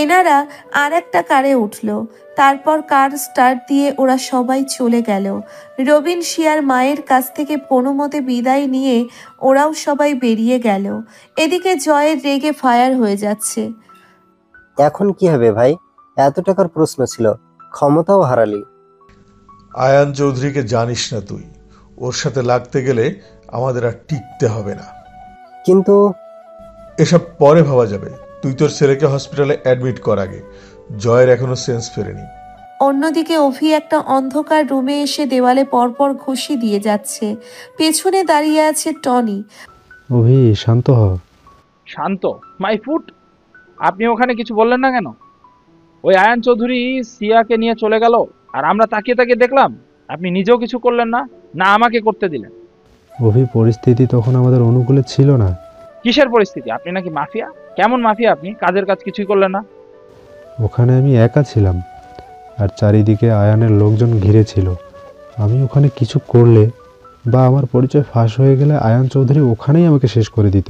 এনারা আর একটা কারে উঠল। তারপর কার স্টার্ট দিয়ে ওরা সবাই চলে গেল। রবিন শিয়ার মায়ের কাছ থেকে কোনোমতে বিদায় নিয়ে ওরাও সবাই বেরিয়ে গেল। এদিকে জয়ের রেগে ফায়ার হয়ে যাচ্ছে। এখন কি হবে ভাই? এত টাকার প্রশ্ন ছিল, ক্ষমতাও হারালি। আয়ান চৌধুরীকে জানিস না তুই? ওর সাথে লাগতে গেলে আমাদের আর টিকতে হবে না। কিন্তু এসব পরে ভাবা যাবে। তুই তোর ছেলেকে হসপিটালে অ্যাডমিট কর আগে। জয়ের এখনো সেন্স ফেরেনি। অন্যদিকে অভি একটা অন্ধকার রুমে এসে দেওয়ালে পরপর ঘুষি দিয়ে যাচ্ছে। পেছনে দাঁড়িয়ে আছে টনি। অভি, শান্ত হ। শান্ত? My foot! আপনি ওখানে কিছু বললেন না কেন? ওই আয়ান চৌধুরী সিয়াকে নিয়ে চলে গেল, আর আমরা তাকিয়ে তাকিয়ে দেখলাম। আপনি নিজেও কিছু করলেন না, না আমাকে করতে দিলেন। অভি, পরিস্থিতি তখন আমাদের অনুকূলে ছিল না। কিসের পরিস্থিতি? আপনি নাকি মাফিয়া? কেমন মাফিয়া আপনি? কাজের কাজ কিছুই করলেন না। ওখানে আমি একা ছিলাম, আর চারিদিকে আয়ানের লোকজন ঘিরে ছিল। আমি ওখানে কিছু করলে বা আমার পরিচয় ফাঁস হয়ে গেলে আয়ান চৌধুরী ওখানেই আমাকে শেষ করে দিত।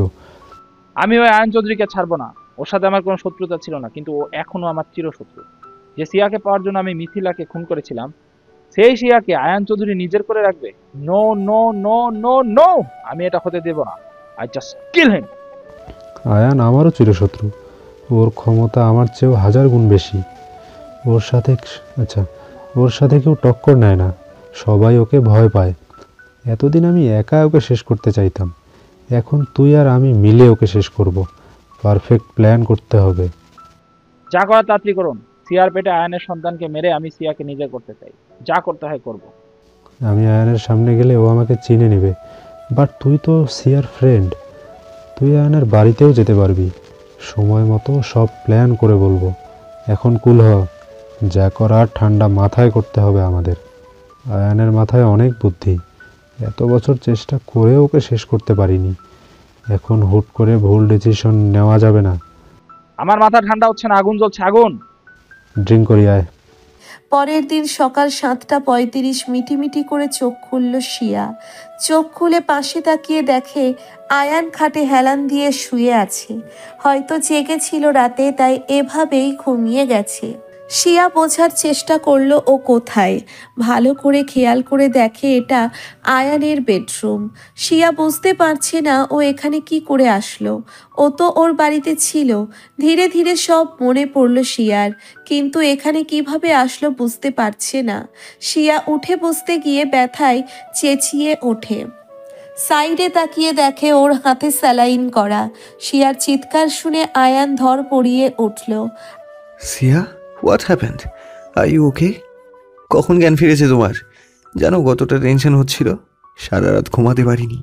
আমি ওই আয়ান চৌধুরীকে ছাড়বো না। ওর সাথে আমার কোনো শত্রুতা ছিল না, কিন্তু ও এখনো আমার চিরশত্রু। যে সিয়াকে পাওয়ার জন্য আমি মিথিলাকে খুন করেছিলাম, সেই শিয়াকে আয়ান চৌধুরী নিজের করে রাখবে? No no no no no, আমি এটা হতে দেব না। I just kill him. Ayaan আমারও চিরশত্রু, ওর ক্ষমতা আমার চেয়েও 1000 গুণ বেশি। ওর সাথে ওর সাথে কেউ টক্কর নেয় না, সবাই ওকে ভয় পায়। এতদিন আমি একা ওকে শেষ করতে চাইতাম, এখন তুই আর আমি মিলে ওকে শেষ করব। পারফেক্ট প্ল্যান করতে হবে। যা করার তাড়াতাড়ি করুন। সিয়ার পেটে আয়ানের সন্তানকে মেরে আমি সিয়াকে নিজে করতে চাই, যা করতে হয় করব। আমি আয়ানের সামনে গেলে ও আমাকে চিনে নেবে, বাট তুই তো সিয়ার ফ্রেন্ড, তুই আয়ানের বাড়িতেও যেতে পারবি। সময় মতো সব প্ল্যান করে বলবো। এখন কুল হ, যা করার ঠান্ডা মাথায় করতে হবে আমাদের। আয়ানের মাথায় অনেক বুদ্ধি, এত বছর চেষ্টা করে ওকে শেষ করতে পারিনি। এখন হুট করে ভুল ডিসিশন নেওয়া যাবে না। আমার মাথা ঠান্ডা হচ্ছে না, আগুন জ্বলছে, আগুন। ড্রিঙ্ক করি আয়। পরের দিন সকাল 7:35 মিটিমিটি করে চোখ খুলল শিয়া। চোখ খুলে পাশে তাকিয়ে দেখে আয়ান খাটে হেলান দিয়ে শুয়ে আছে। হয়তো জেগেছিল রাতে, তাই এভাবেই ঘুমিয়ে গেছে। শিয়া বোঝার চেষ্টা করলো ও কোথায়। ভালো করে খেয়াল করে দেখে এটা আয়ানের বেডরুম। শিয়া বুঝতে পারছে না ও এখানে কি করে আসলো, ও তো ওর বাড়িতে ছিল। ধীরে ধীরে সব মনে পড়ল শিয়ার, কিন্তু এখানে কিভাবে আসলো বুঝতে পারছে না। শিয়া উঠে বসতে গিয়ে ব্যথায় চেঁচিয়ে ওঠে। সাইডে তাকিয়ে দেখে ওর হাতে স্যালাইন করা। শিয়ার চিৎকার শুনে আয়ান ধর পড়িয়ে উঠল। Siya, what happened? Are you okay? কখন জ্ঞান ফিরেছে তোমার? জানো কতটা টেনশন হচ্ছিল, সারা রাত ঘুমাতে পারিনি।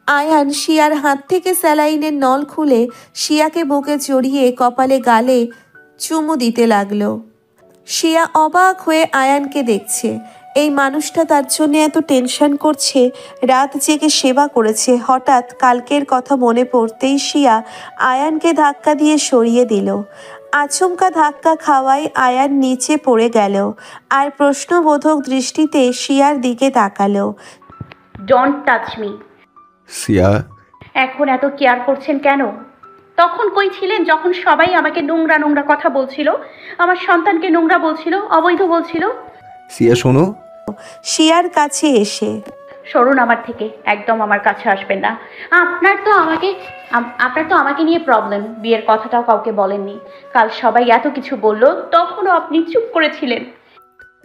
আয়ান শিয়ার হাত থেকে স্যালাইনের নল খুলে শিয়াকে বুকে জড়িয়ে কপালে গালে চুমু দিতে লাগলো। শিয়া অবাক হয়ে আয়ানকে দেখছে। এই মানুষটা তার জন্য এত টেনশন করছে, রাত জেগে সেবা করেছে। হঠাৎ কালকের কথা মনে পড়তেই শিয়া আয়ানকে ধাক্কা দিয়ে সরিয়ে দিল। আচমকা ধাক্কা খাওয়ায় আয়ান নিচে পড়ে গেল আর প্রশ্নবোধক দৃষ্টিতে শিয়ার দিকে তাকালো। Don't touch me. সিয়া, এখন এত কেয়ার করছেন কেন? তখন কই ছিলেন যখন সবাই আমাকে নোংরা নোংরা কথা বলছিল, আমার সন্তানকে নোংরা বলছিল, অবৈধ বলছিল? সিয়া শোনো। শিয়ার কাছে এসে, সরুন আমার থেকে, একদম আমার কাছে আসবেন না। আপনার তো আমাকে নিয়ে প্রবলেম। বিয়ের কথাটাও কাউকে বলেননি। কাল সবাই এত কিছু বললো, তখনও আপনি চুপ করেছিলেন।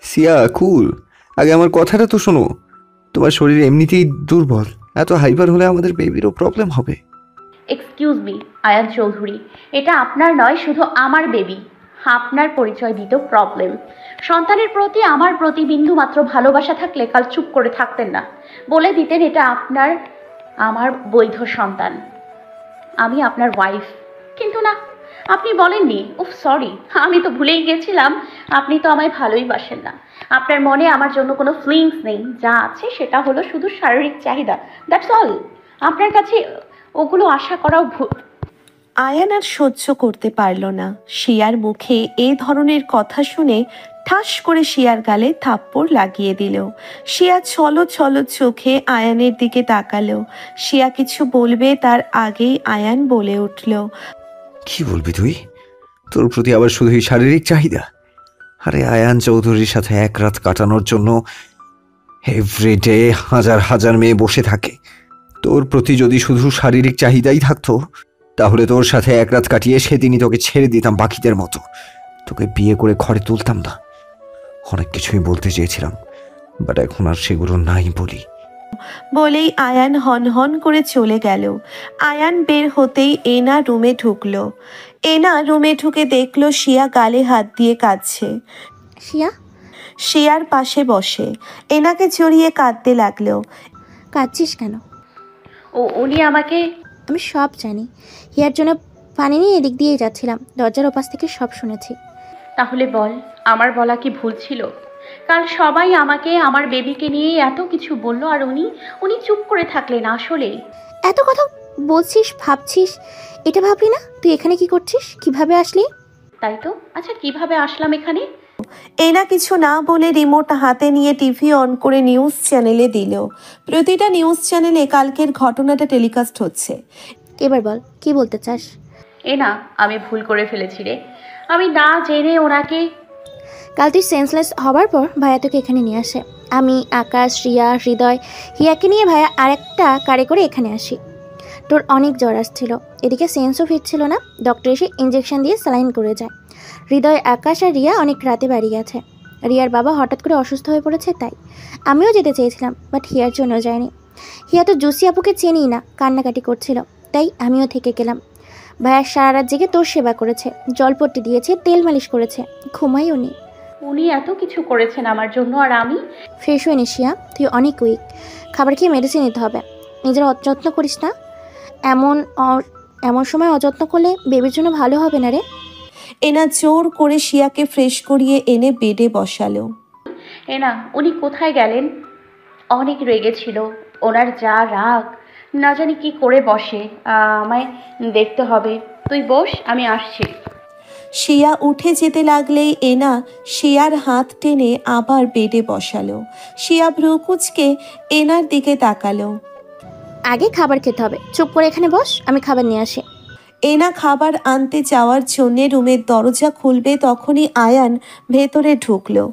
সিয়া কুল, আগে আমার কথাটা তো শোনো। তোমার শরীর এমনিতেই দুর্বল, এত হাইপার হলে আমাদের বেবিরও প্রবলেম হবে। এক্সকিউজ মি আয়ান চৌধুরী, এটা আপনার নয়, শুধু আমার বেবি। আপনার পরিচয় দিতেও প্রবলেম। সন্তানের প্রতি আমার প্রতি বিন্দু মাত্র ভালোবাসা থাকলে কাল চুপ করে থাকতেন না, বলে দিতেন এটা আমার বৈধ সন্তান, আমি আপনার ওয়াইফ। কিন্তু না, আপনি বলেননি। উফ সরি, আমি তো ভুলেই গেছিলাম আপনি তো আমায় ভালোই বাসেন না। আপনার মনে আমার জন্য কোনো ফিলিংস নেই, যা আছে সেটা হলো শুধু শারীরিক চাহিদা, দ্যাটস অল। আপনার কাছে ওগুলো আশা করাও ভুল। আয়ান আর সহ্য করতে পারল না। শিয়ার মুখে এই ধরনের কথা শুনে ঠাস করে শিয়ার গালে থাপ্পড় লাগিয়ে দিল। শিয়া ছলো ছলো চোখে আয়ানের দিকে তাকালো। শিয়া কিছু বলবে তার আগেই আয়ান বলে উঠল, কি বলবি তুই? তোর প্রতি আবার শুধুই শারীরিক চাহিদা? আরে আয়ান চৌধুরীর সাথে এক রাত কাটানোর জন্য এভরিডে হাজার হাজার মেয়ে বসে থাকে। তোর প্রতি যদি শুধু শারীরিক চাহিদাই থাকতো, তাহলে তোর সাথে এক রাত কাটিয়ে সেদিনই তোকে ছেড়ে দিতাম বাকিদের মতো। তোকে বিয়ে করে ঘরে তুলতাম না। অনেক কিছুই বলতে চেয়েছিলাম, বাট এখন আর সেগুলো নাই বলি। বলেই আয়ান হন হন করে চলে গেল। আয়ান বের হতেই এনা রুমে ঢুকলো। এনা রুমে ঢুকে দেখলো শিয়া গালে হাত দিয়ে কাঁদছে। শিয়ার পাশে বসে এনাকে জড়িয়ে কাঁদতে লাগলো। কাঁদছিস কেন? উনি আমাকে, আমি সব জানি। হিয়ার জন্য পানি নিয়ে এদিক দিয়ে যাচ্ছিলাম, দরজার ওপাশ থেকে সব শুনেছি। তাহলে বল, আমার বলা কি ভুল ছিল? কাল সবাই আমাকে আমার বেবিকে নিয়ে এত কিছু বললো, আর উনি চুপ করে থাকলেন। আসলে এত কথা বলছিস, ভাবছিস, এটা ভাবলি না তুই এখানে কি করছিস, কিভাবে আসলি? তাই তো। আচ্ছা, কিভাবে আসলাম এখানে? এনা কিছু না বলে রিমোট হাতে নিয়ে টিভি অন করে নিউজ চ্যানেলে দিল। প্রতিটা নিউজ চ্যানেলে কালকের ঘটনাটা টেলিকাস্ট হচ্ছে। এবার বল, কি বলতে চাস? আমি ভুল করে ফেলেছি রে। আমি না জেনে ওনাকে। কাল তুই সেন্সলেস হবার পর ভাইয়া তোকে এখানে নিয়ে আসে। আমি, আকাশ, রিয়া, হৃদয়, হিয়াকে নিয়ে ভাইয়া আরেকটা কারে করে এখানে আসি। তোর অনেক জ্বর আসছিল, এদিকে সেন্সও ফিরছিল না। ডক্টর এসে ইঞ্জেকশন দিয়ে স্যালাইন করে যায়। হৃদয়, আকাশ আর রিয়া অনেক রাতে বাড়ি গেছে। রিয়ার বাবা হঠাৎ করে অসুস্থ হয়ে পড়েছে, তাই আমিও যেতে চেয়েছিলাম, বাট হিয়ার জন্য যায়নি। হিয়া তো জুসি আপুকে চেনেই না, কান্নাকাটি করছিল, তাই আমিও থেকে গেলাম। ভাইয়া সারা রাত জেগে তোর সেবা করেছে, জলপট্টি দিয়েছে, তেল মালিশ করেছে, ঘুমাইও নি। উনি এত কিছু করেছেন আমার জন্য, আর আমি ফ্রেশ হয়ে নিশিয়া, তুই অনেক উইক, খাবার খেয়ে মেডিসিন নিতে হবে। নিজের অযত্ন করিস না, এমন সময় অযত্ন করলে বেবির জন্য ভালো হবে না রে। এনা জোর করে শিয়াকে ফ্রেশ করিয়ে এনে বেডে বসালো। এনা, উনি কোথায় গেলেন? অনেক রেগেছিল, ওনার যা রাগ, না জানি কি করে বসে। আমায় দেখতে হবে, তুই বস, আমি আসছি। শিয়া উঠে যেতে লাগলেই এনা শিয়ার হাত টেনে আবার বেডে বসালো। শিয়া ভ্রুকুচকে এনার দিকে তাকালো। আগে খাবার খেতে হবে, চুপ করে এখানে বস, আমি খাবার নিয়ে আসি। এনা খাবার আনতে যাওয়ার জন্যে রুমের দরজা খুলবে, তখনই আয়ান ভেতরে ঢুকলো।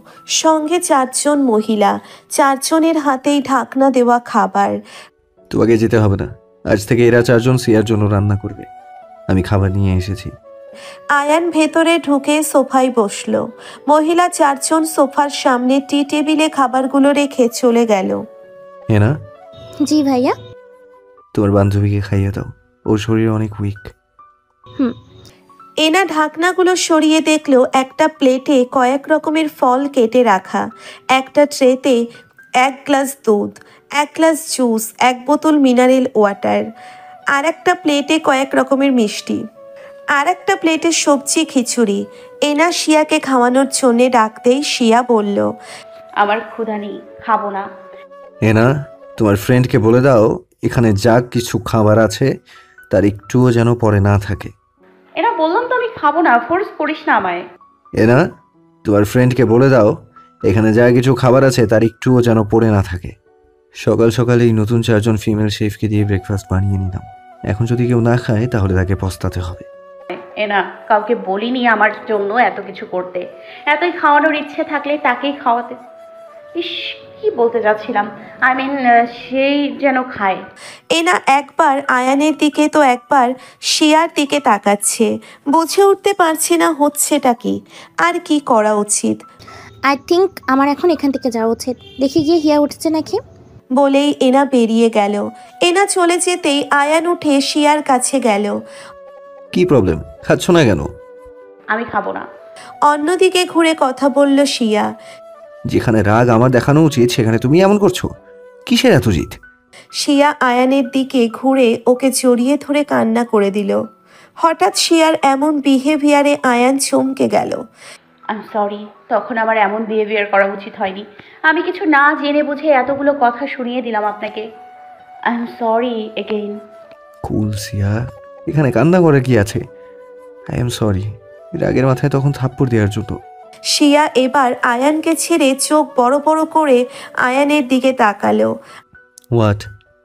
সঙ্গে 4 জন মহিলা, 4 জনের হাতেই ঢাকনা দেওয়া খাবার। তোমাকে যেতে হবে না, আজ থেকে এরা 4 জন সিয়ার জন্য রান্না করবে। আমি খাবার নিয়ে এসেছি। আয়ান ভেতরে ঢুকে সোফায় বসলো। মহিলা 4 জন সোফার সামনে টি টেবিলে খাবারগুলো রেখে চলে গেল। এনা, জি ভাইয়া। তোমার বান্ধবীকে খাইয়ে দাও, ওর শরীর অনেক উইক। এনা ঢাকনাগুলো সরিয়ে দেখলো একটা প্লেটে কয়েক রকমের ফল কেটে রাখা, একটা ট্রেতে 1 গ্লাস দুধ, 1 গ্লাস জুস, 1 বোতল মিনারেল ওয়াটার, আর একটা প্লেটে কয়েক রকমের মিষ্টি, আর একটা প্লেটে সবজি খিচুড়ি। এনা শিয়াকে খাওয়ানোর জন্যে ডাকতেই শিয়া বলল, আমার ক্ষুধা নেই, খাবো না। এনা, তোমার ফ্রেন্ডকে বলে দাও এখানে যা কিছু খাবার আছে তার একটুও যেন পরে না থাকে। এনা, বললাম তো আমি খাবো না, ফোর্স করিস না আমায়। এনা, তোমার ফ্রেন্ডকে বলে দাও এখানে যা কিছু খাবার আছে তার একটুও যেন পড়ে না থাকে। সকাল সকালে এই নতুন 4 জন ফিমেল শেফকে দিয়ে ব্রেকফাস্ট বানিয়ে নিলাম, এখন যদি কেউ না খায় তাহলে তাকে পস্তাতে হবে। এনা, কাউকে বলিনি আমার জন্য এত কিছু করতে, এতই খাওয়ানোর ইচ্ছে থাকলে তাকেই খাওয়াতে। ইস, কি বলতে যাচ্ছিলাম, আই মিন সেই যেন খায়। এনা একবার আয়ানের দিকে তো একবার শিয়ার দিকে তাকাচ্ছে, বুঝে উঠতে পারছে না হচ্ছেটা কি, আর কি করা উচিত। আই থিঙ্ক আমার এখন এখান থেকে যাওয়া উচিত, দেখি গিয়ে হিয়া উঠছে নাকি। বলেই এনা বেরিয়ে গেল। এনা চলে যেতেই আয়ান উঠে শিয়ার কাছে গেল। কি প্রবলেম, খাচ্ছ না কেন? আমি খাবো না। অন্যদিকে ঘুরে কথা বলল শিয়া। যেখানে রাগ আমার দেখানো উচিত সেখানে তুমি এমন করছো, কিসের এত জিদ? শিয়া আয়ানের দিকে ঘুরে ওকে জড়িয়ে ধরে কান্না করে দিল। হঠাৎ শিয়ার এমন বিহেভিয়ারে আয়ান চমকে গেল। আই এম সরি, তখন আমার এমন বিহেভিয়ার করা উচিত হয়নি। আমি কিছু না জেনে বুঝে এতগুলো কথা শুনিয়ে দিলাম আপনাকে। I am sorry again. Cool Siya, এখানে কান্না করে কি আছে? আই এম সরি, রাগের মাথায় তখন থাপ্পড় দেওয়ার জন্য। শিয়া এবার আয়ানকে ছেড়ে চোখ বড় বড় করে আয়ানের দিকে তাকালো। হোয়াট,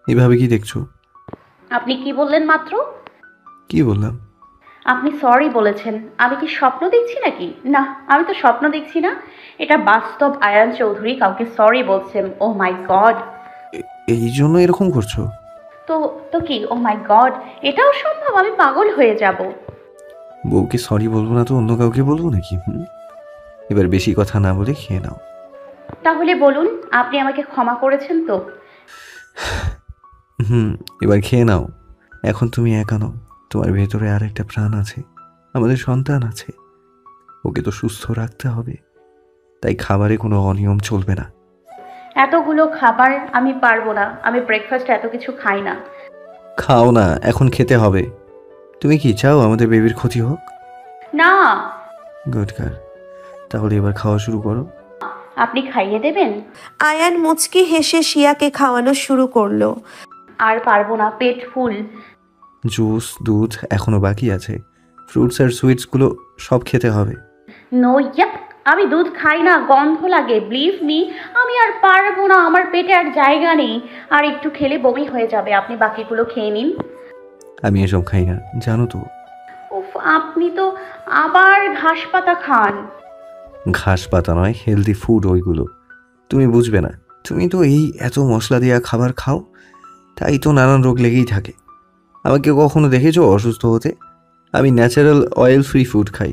এভাবে কি দেখছো? আপনি কি বললেন মাত্র? কি বললাম? আপনি সরি বলেছেন। আমি কি স্বপ্ন দেখছি নাকি? না, আমি তো স্বপ্ন দেখছি না, এটা বাস্তব। আয়ান চৌধুরী কাউকে সরি বলছেন। ও মাই গড। এই জন্য এরকম করছো? তো তো কি? ও মাই গড, এটাও সম্ভব? আমি পাগল হয়ে যাব। বউকে সরি বলবো না তো অন্য কাউকে বলবো নাকি? এবার বেশি কথা না বলে খেয়ে নাও। তাহলে বলুন, আপনি আমাকে ক্ষমা করেছেন তো? এবার খেয়ে নাও। এখন তুমি একা নও, তোমার ভেতরে আর একটা প্রাণ আছে, আমাদের সন্তান আছে, ওকে তো সুস্থ রাখতে হবে, তাই খাবারে কোনো অনিয়ম চলবে না। এতগুলো খাবার আমি পারবো না, আমি ব্রেকফাস্ট এত কিছু খাই না। খাও না, এখন খেতে হবে। তুমি কি চাও আমাদের বেবির ক্ষতি হোক? না। গুড গার্ল, তাহলে এবার খাওয়া শুরু করো। আপনি খাইয়ে দেবেন? আয়ান মুচকি হেসে শিয়াকে খাওয়ানো শুরু করলো। আর পারবো না, পেট ফুল। জুস, দুধ এখনো বাকি আছে, ফ্রুটস আর সুইটসগুলো সব খেতে হবে। নো, ইয়াক, আমি দুধ খাই না, গন্ধ লাগে। বিলিভ মি, আমি আর পারবো না, আমার পেটে আর জায়গা নেই, আর একটু খেলে বমি হয়ে যাবে। আপনি বাকিগুলো খেয়ে নিন। আমি এসব খাই না, জানো তো। উফ, আপনি তো আবার ঘাস পাতা খান। ঘাস পাতা নয়, হেলদি ফুড ওইগুলো। তুমি বুঝবে না, তুমি তো এই এত মশলা দেওয়া খাবার খাও, তাই তো নানান রোগ লেগেই থাকে। আমাকে কখনো দেখেছো অসুস্থ হতে? আমি ন্যাচারাল অয়েল ফ্রি ফুড খাই,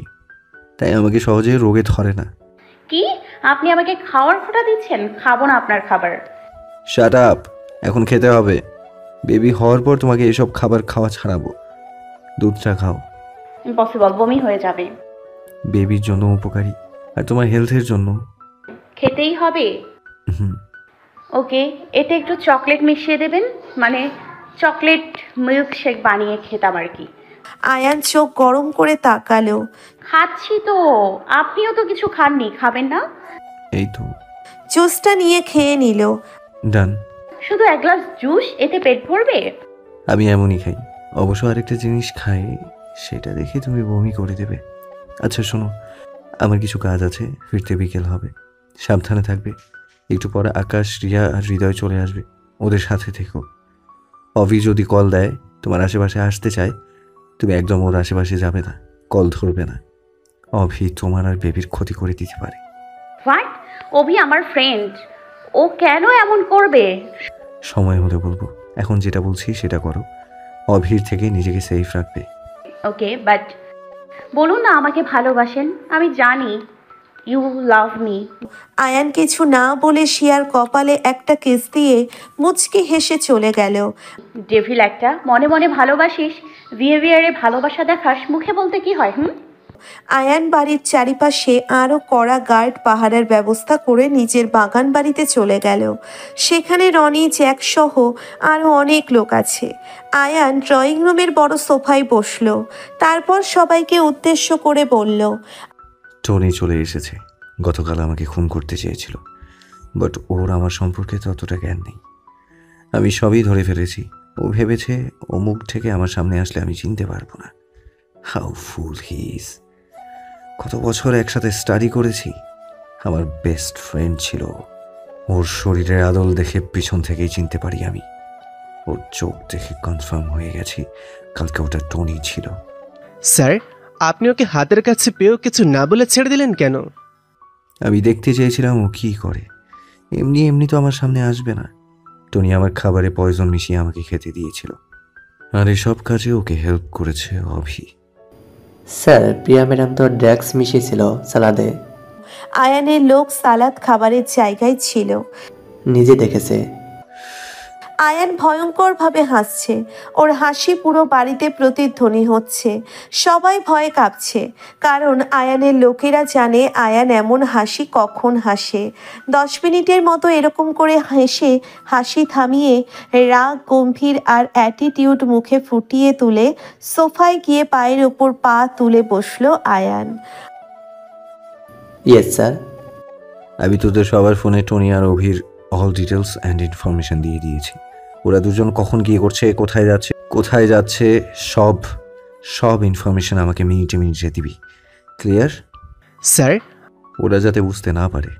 তাই আমাকে সহজে রোগে ধরে না। কি আপনি আমাকে খাওয়ার খোটা দিচ্ছেন? খাবো না আপনার খাবার। শাট আপ, এখন খেতে হবে। বেবি হওয়ার পর তোমাকে এসব খাবার খাওয়া ছাড়াবো। দুধটা খাও। ইম্পসিবল, বমি হয়ে যাবে। বেবির জন্য উপকারী, আর তোমার হেলথের জন্য। খেতেই হবে। ওকে, এতে একটু চকলেট মিশিয়ে দেবেন, মানে চকলেট মিল্ক শেক বানিয়ে খেতাম আর কি। আয়ান চোখ গরম করে তাকালো। খাচ্ছি তো, আপনিও তো কিছু খাননি, খাবেন না? এই তো জুসটা নিয়ে খেয়ে নিল। ডান। শুধু এক গ্লাস জুস, এতে পেট ভরবে? আমি এমনই খাই। অবশ্য আরেকটা জিনিস খাই, সেটা দেখে তুমি বমি করে দেবে। আচ্ছা শোনো, আমার কিছু কাজ আছে, ফিরতে বিকেল হবে। সাবধানে থাকবে। একটু পরে আকাশ, রিয়া আর হৃদয় চলে আসবে, ওদের সাথে থেকো। অভি যদি কল দেয়, তোমার আশেপাশে আসতে চায়, তুমি একদম ওর আশেপাশে যাবে না, কল ধরবে না। অভি তোমার আর বেবির ক্ষতি করে দিতে পারে। হোয়াট? অভি আমার ফ্রেন্ড, ও কেন এমন করবে? সময় হলে বলবো, এখন যেটা বলছি সেটা করো। অভির থেকে নিজেকে সেফ রাখবে। ওকে, বাট বলুন না আমাকে ভালোবাসেন। আমি জানি ইউ লাভ মি। আয়ান কিছু না বলে শিয়ার কপালে একটা কিস দিয়ে মুচকি হেসে চলে গেল। ডেভিল একটা, মনে মনে ভালোবাসিস, বিহেভিয়ারে ভালোবাসা দেখাস, মুখে বলতে কি হয়? আয়ান বাড়ির চারিপাশে আরও কড়া গার্ড পাহারার ব্যবস্থা করে নিজের বাগান বাড়িতে চলে গেল। সেখানে রনি, জ্যাক সহ আরও অনেক লোক আছে। আয়ান ড্রয়িং রুমের বড় সোফায় বসলো, তারপর সবাইকে উদ্দেশ্য করে বলল, টনি চলে এসেছে। গতকাল আমাকে খুন করতে চেয়েছিল, বাট ওর আমার সম্পর্কে ততটা জ্ঞান নেই। আমি সবই ধরে ফেলেছি। ও ভেবেছে ও মুখ থেকে আমার সামনে আসলে আমি চিনতে পারবো না। How full he is. কত বছর একসাথে স্টাডি করেছি, আমার বেস্ট ফ্রেন্ড ছিল। ওর শরীরের আদল দেখে পিছন থেকেই চিনতে পারি আমি। ওর চোখ দেখে কনফার্ম হয়ে গেছি কালকে ওটা টনি ছিল। স্যার, আপনি ওকে হাতের কাছে পেয়েও কিছু না বলে ছেড়ে দিলেন কেন? আমি দেখতে চেয়েছিলাম ও কী করে। এমনি এমনি তো আমার সামনে আসবে না। টনি আমার খাবারে পয়জন মিশিয়ে আমাকে খেতে দিয়েছিল, আর এসব কাজে ওকে হেল্প করেছে অভি। স্যার, প্রিয়া ম্যাডাম তো ড্রাগস মিশিয়েছিল সালাদে। আয়ানের লোক সালাদ খাবারের জায়গায় ছিল, নিজে দেখেছে। আয়ান ভয়ঙ্করভাবে হাসছে। ওর হাসি পুরো বাড়িতে প্রতিধ্বনি হচ্ছে। সবাই ভয়ে কাঁপছে, কারণ আয়ানের লোকেরা জানে আয়ান এমন হাসি কখন হাসে। 10 মিনিটের মতো এরকম করে হেসে হাসি থামিয়ে রাগ, গম্ভীর আর অ্যাটিটিউড মুখে ফুটিয়ে তুলে সোফায় গিয়ে পায়ের ওপর পা তুলে বসলো আয়ান। Yes sir. আমি তোদের সবার ফোনে টনি আর অভির অল ডিটেলস অ্যান্ড ইনফরমেশন দিয়ে দিয়েছি। ওরা দুজন কখন গিয়ে করছে, কোথায় যাচ্ছে সব ইনফরমেশন আমাকে মিনিটে মিনিটে দিবি। ক্লিয়ার? স্যার। ওরা যাতে বুঝতে না পারে।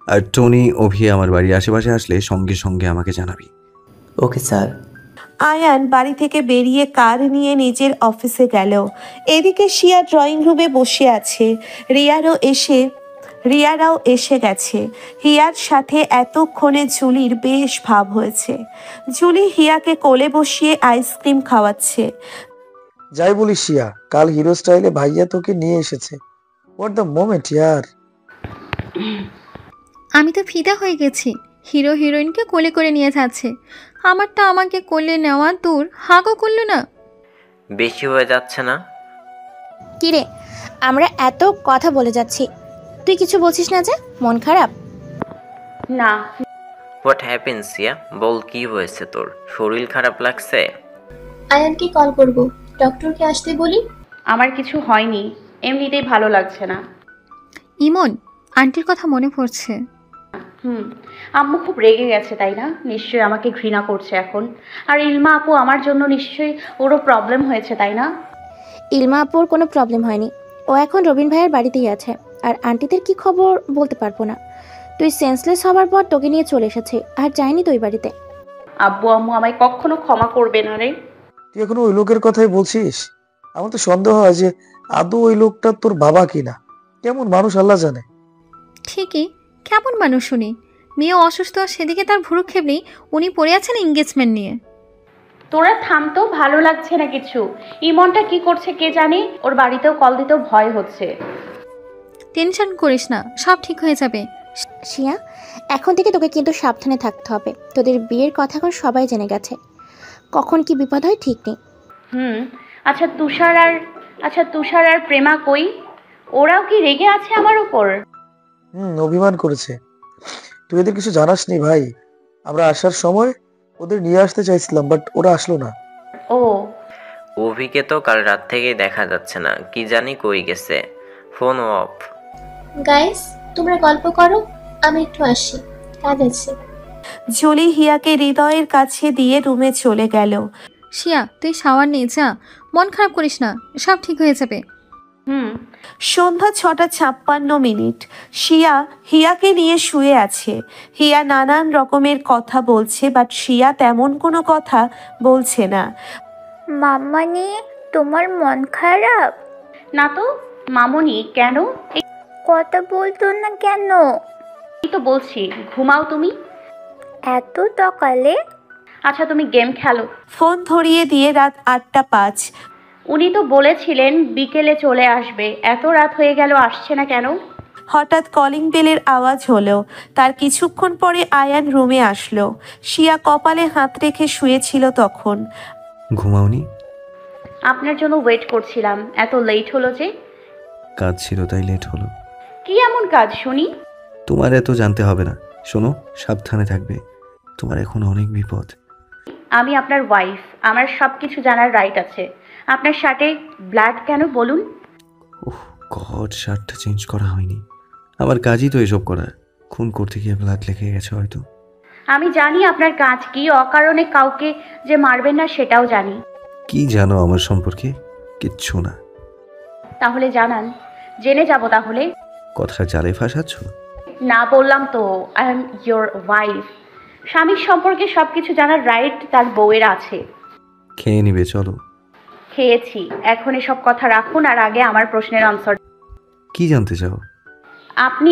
আর টনি, অভি আমার বাড়ির আশেপাশে আসলে সঙ্গে সঙ্গে আমাকে জানাবি। Okay sir. আয়ান বাড়ি থেকে বেরিয়ে কার নিয়ে নিজের অফিসে গেল। এদিকে শিয়া ড্রয়িং রুমে বসে আছে। রিয়ারাও এসে গেছে। হিয়ার সাথে এতক্ষণে জুলির বেশ ভাব হয়েছে। জুলি হিয়াকে কোলে বসিয়ে আইসক্রিম খাওয়াচ্ছে। যাই বলিস শিয়া, কাল হিরো স্টাইলে ভাইয়া তোকে নিয়ে এসেছে। হোয়াট দ্য মোমেন্ট ইয়ার। আমি তো ফিদা হয়ে গেছি। হিরো হিরোইনকে কোলে করে নিয়ে যাচ্ছে, আমারটা আমাকে কোলে নেওয়া দূর, হাগও করলো না। বেশি হয়ে যাচ্ছে না? কিরে, আমরা এত কথা বলে যাচ্ছি, তুই কিছু বলছিস না যে? মন খারাপ? না। হোয়াট হ্যাপেন সিয়া? বল, কি হয়েছে তোর? শরীর খারাপ লাগছে? আয়ানকে কল করব, ডক্টরকে আসতে বলি। আমার কিছু হয়নি, এমনিতেই ভালো লাগছে না। ইমন, আন্টির কথা মনে পড়ছে। আম্মু খুব রেগে গেছে, তাই না? নিশ্চয়ই আমাকে ঘৃণা করছে এখন। আর ইলমা আপু, আমার জন্য নিশ্চয়ই ওরও প্রবলেম হয়েছে, তাই না? ইলমা আপুর কোনো প্রবলেম হয়নি, ও এখন রবিন ভাইয়ের বাড়িতেই আছে। আর আন্টিদের কি খবর বলতে পারবো না। তুই সেন্সলেস হবার পর তোকে নিয়ে চলে এসেছে, আর যাইনি তুই বাড়িতে। আব্বু আম্মু আমায় কখনো ক্ষমা করবে না রে। তুই এখনো ওই লোকের কথাই বলছিস? আমার তো সন্দেহ হয় যে আদৌ ওই লোকটা তোর বাবা কিনা। কেমন মানুষ আল্লাহ জানে। ঠিকই, কেমন মানুষ উনি? মেয়ে অসুস্থ, সেদিকে তার ভ্রুক্ষেপ নেই, উনি পড়ে আছেন এঙ্গেজমেন্ট নিয়ে। তোরা থাম তো, ভালো লাগছে না কিছু। ইমনটা কি করছে কে জানে, ওর বাড়িতেও কল দিতেও ভয় হচ্ছে। টেনশন করিস না, সব ঠিক হয়ে যাবে। শিয়া, এখন থেকে তোকে কিন্তু সাবধানে থাকতে হবে। তোদের বিয়ের কথা এখন সবাই জেনে গেছে, কখন কি বিপদ হয় ঠিক নেই। আচ্ছা তুষার আর প্রেমা কই? ওরাও কি রেগে আছে আমার উপর? অভিমান করেছে। তুই এদের কিছু জানাসনি ভাই। আমরা আসার সময় ওদের নিয়ে আসতে চাইছিলাম, বাট ওরা আসলো না। ও, অভিকে তো কাল রাত থেকেই দেখা যাচ্ছে না, কি জানি কই গেছে, ফোন অফ। গাইস, তোমরা গল্প করো, আমি একটু আসি, কাজ আছে। জলি হিয়াকে হৃদয়ের কাছে দিয়ে রুমে চলে গেল। শিয়া, তুই শাওয়ার নিয়ে যা, মন খারাপ করিস না, সব ঠিক হয়ে যাবে। সন্ধ্যা 6:56। শিয়া হিয়াকে নিয়ে শুয়ে আছে। হিয়া নানান রকমের কথা বলছে, বাট শিয়া তেমন কোনো কথা বলছে না। মাম্মানি, তোমার মন খারাপ? না তো মামুনি, কেন? কথা বলতো না কেন? এই তো বলছি, ঘুমাও তুমি। এত সকালে? আচ্ছা তুমি গেম খেলো। ফোন ধরিয়ে দিয়ে রাত 8:05। উনি তো বলেছিলেন বিকেলে চলে আসবে, এত রাত হয়ে গেল, আসছে না কেন? হঠাৎ কলিং বেলের আওয়াজ হলো। তার কিছুক্ষণ পরে আয়ান রুমে আসলো। শিয়া কপালে হাত রেখে শুয়েছিল তখন। ঘুমাওনি? আপনার জন্য ওয়েট করছিলাম। এত লেট হলো যে? কাজ ছিল তাই লেট হলো। কি এমন কাজ শুনি? তোমার এত জানতে হবে না, শোনো, সাবধানে থাকবে, তোমার এখন অনেক বিপদ। আমি আপনার ওয়াইফ, আমার সব কিছু জানার রাইট আছে। আপনার শার্টে ব্লাড কেন বলুন? গড, শার্টটা চেঞ্জ করা হয়নি, আমার কাজই তো এসব করা। খুন করতে গিয়ে ব্লাড লেগে গেছে হয়তো। আমি জানি আপনার কাজ কি, অকারণে কাউকে যে মারবেন না সেটাও জানি। কি জানো আমার সম্পর্কে? কিচ্ছু না। তাহলে জানান, জেনে যাব তাহলে। কথা জালে ফাঁসাচ্ছ? না বললাম তো, আই এম ইয়োর ওয়াইফ। স্বামীর সম্পর্কে সবকিছু জানার রাইট তার বউয়ের আছে। খেয়ে নিবে, চলো। খেয়েছি, এখন এসব কথা রাখুন, আর আগে আমার প্রশ্নের আনসার। কি জানতে চাও? আপনি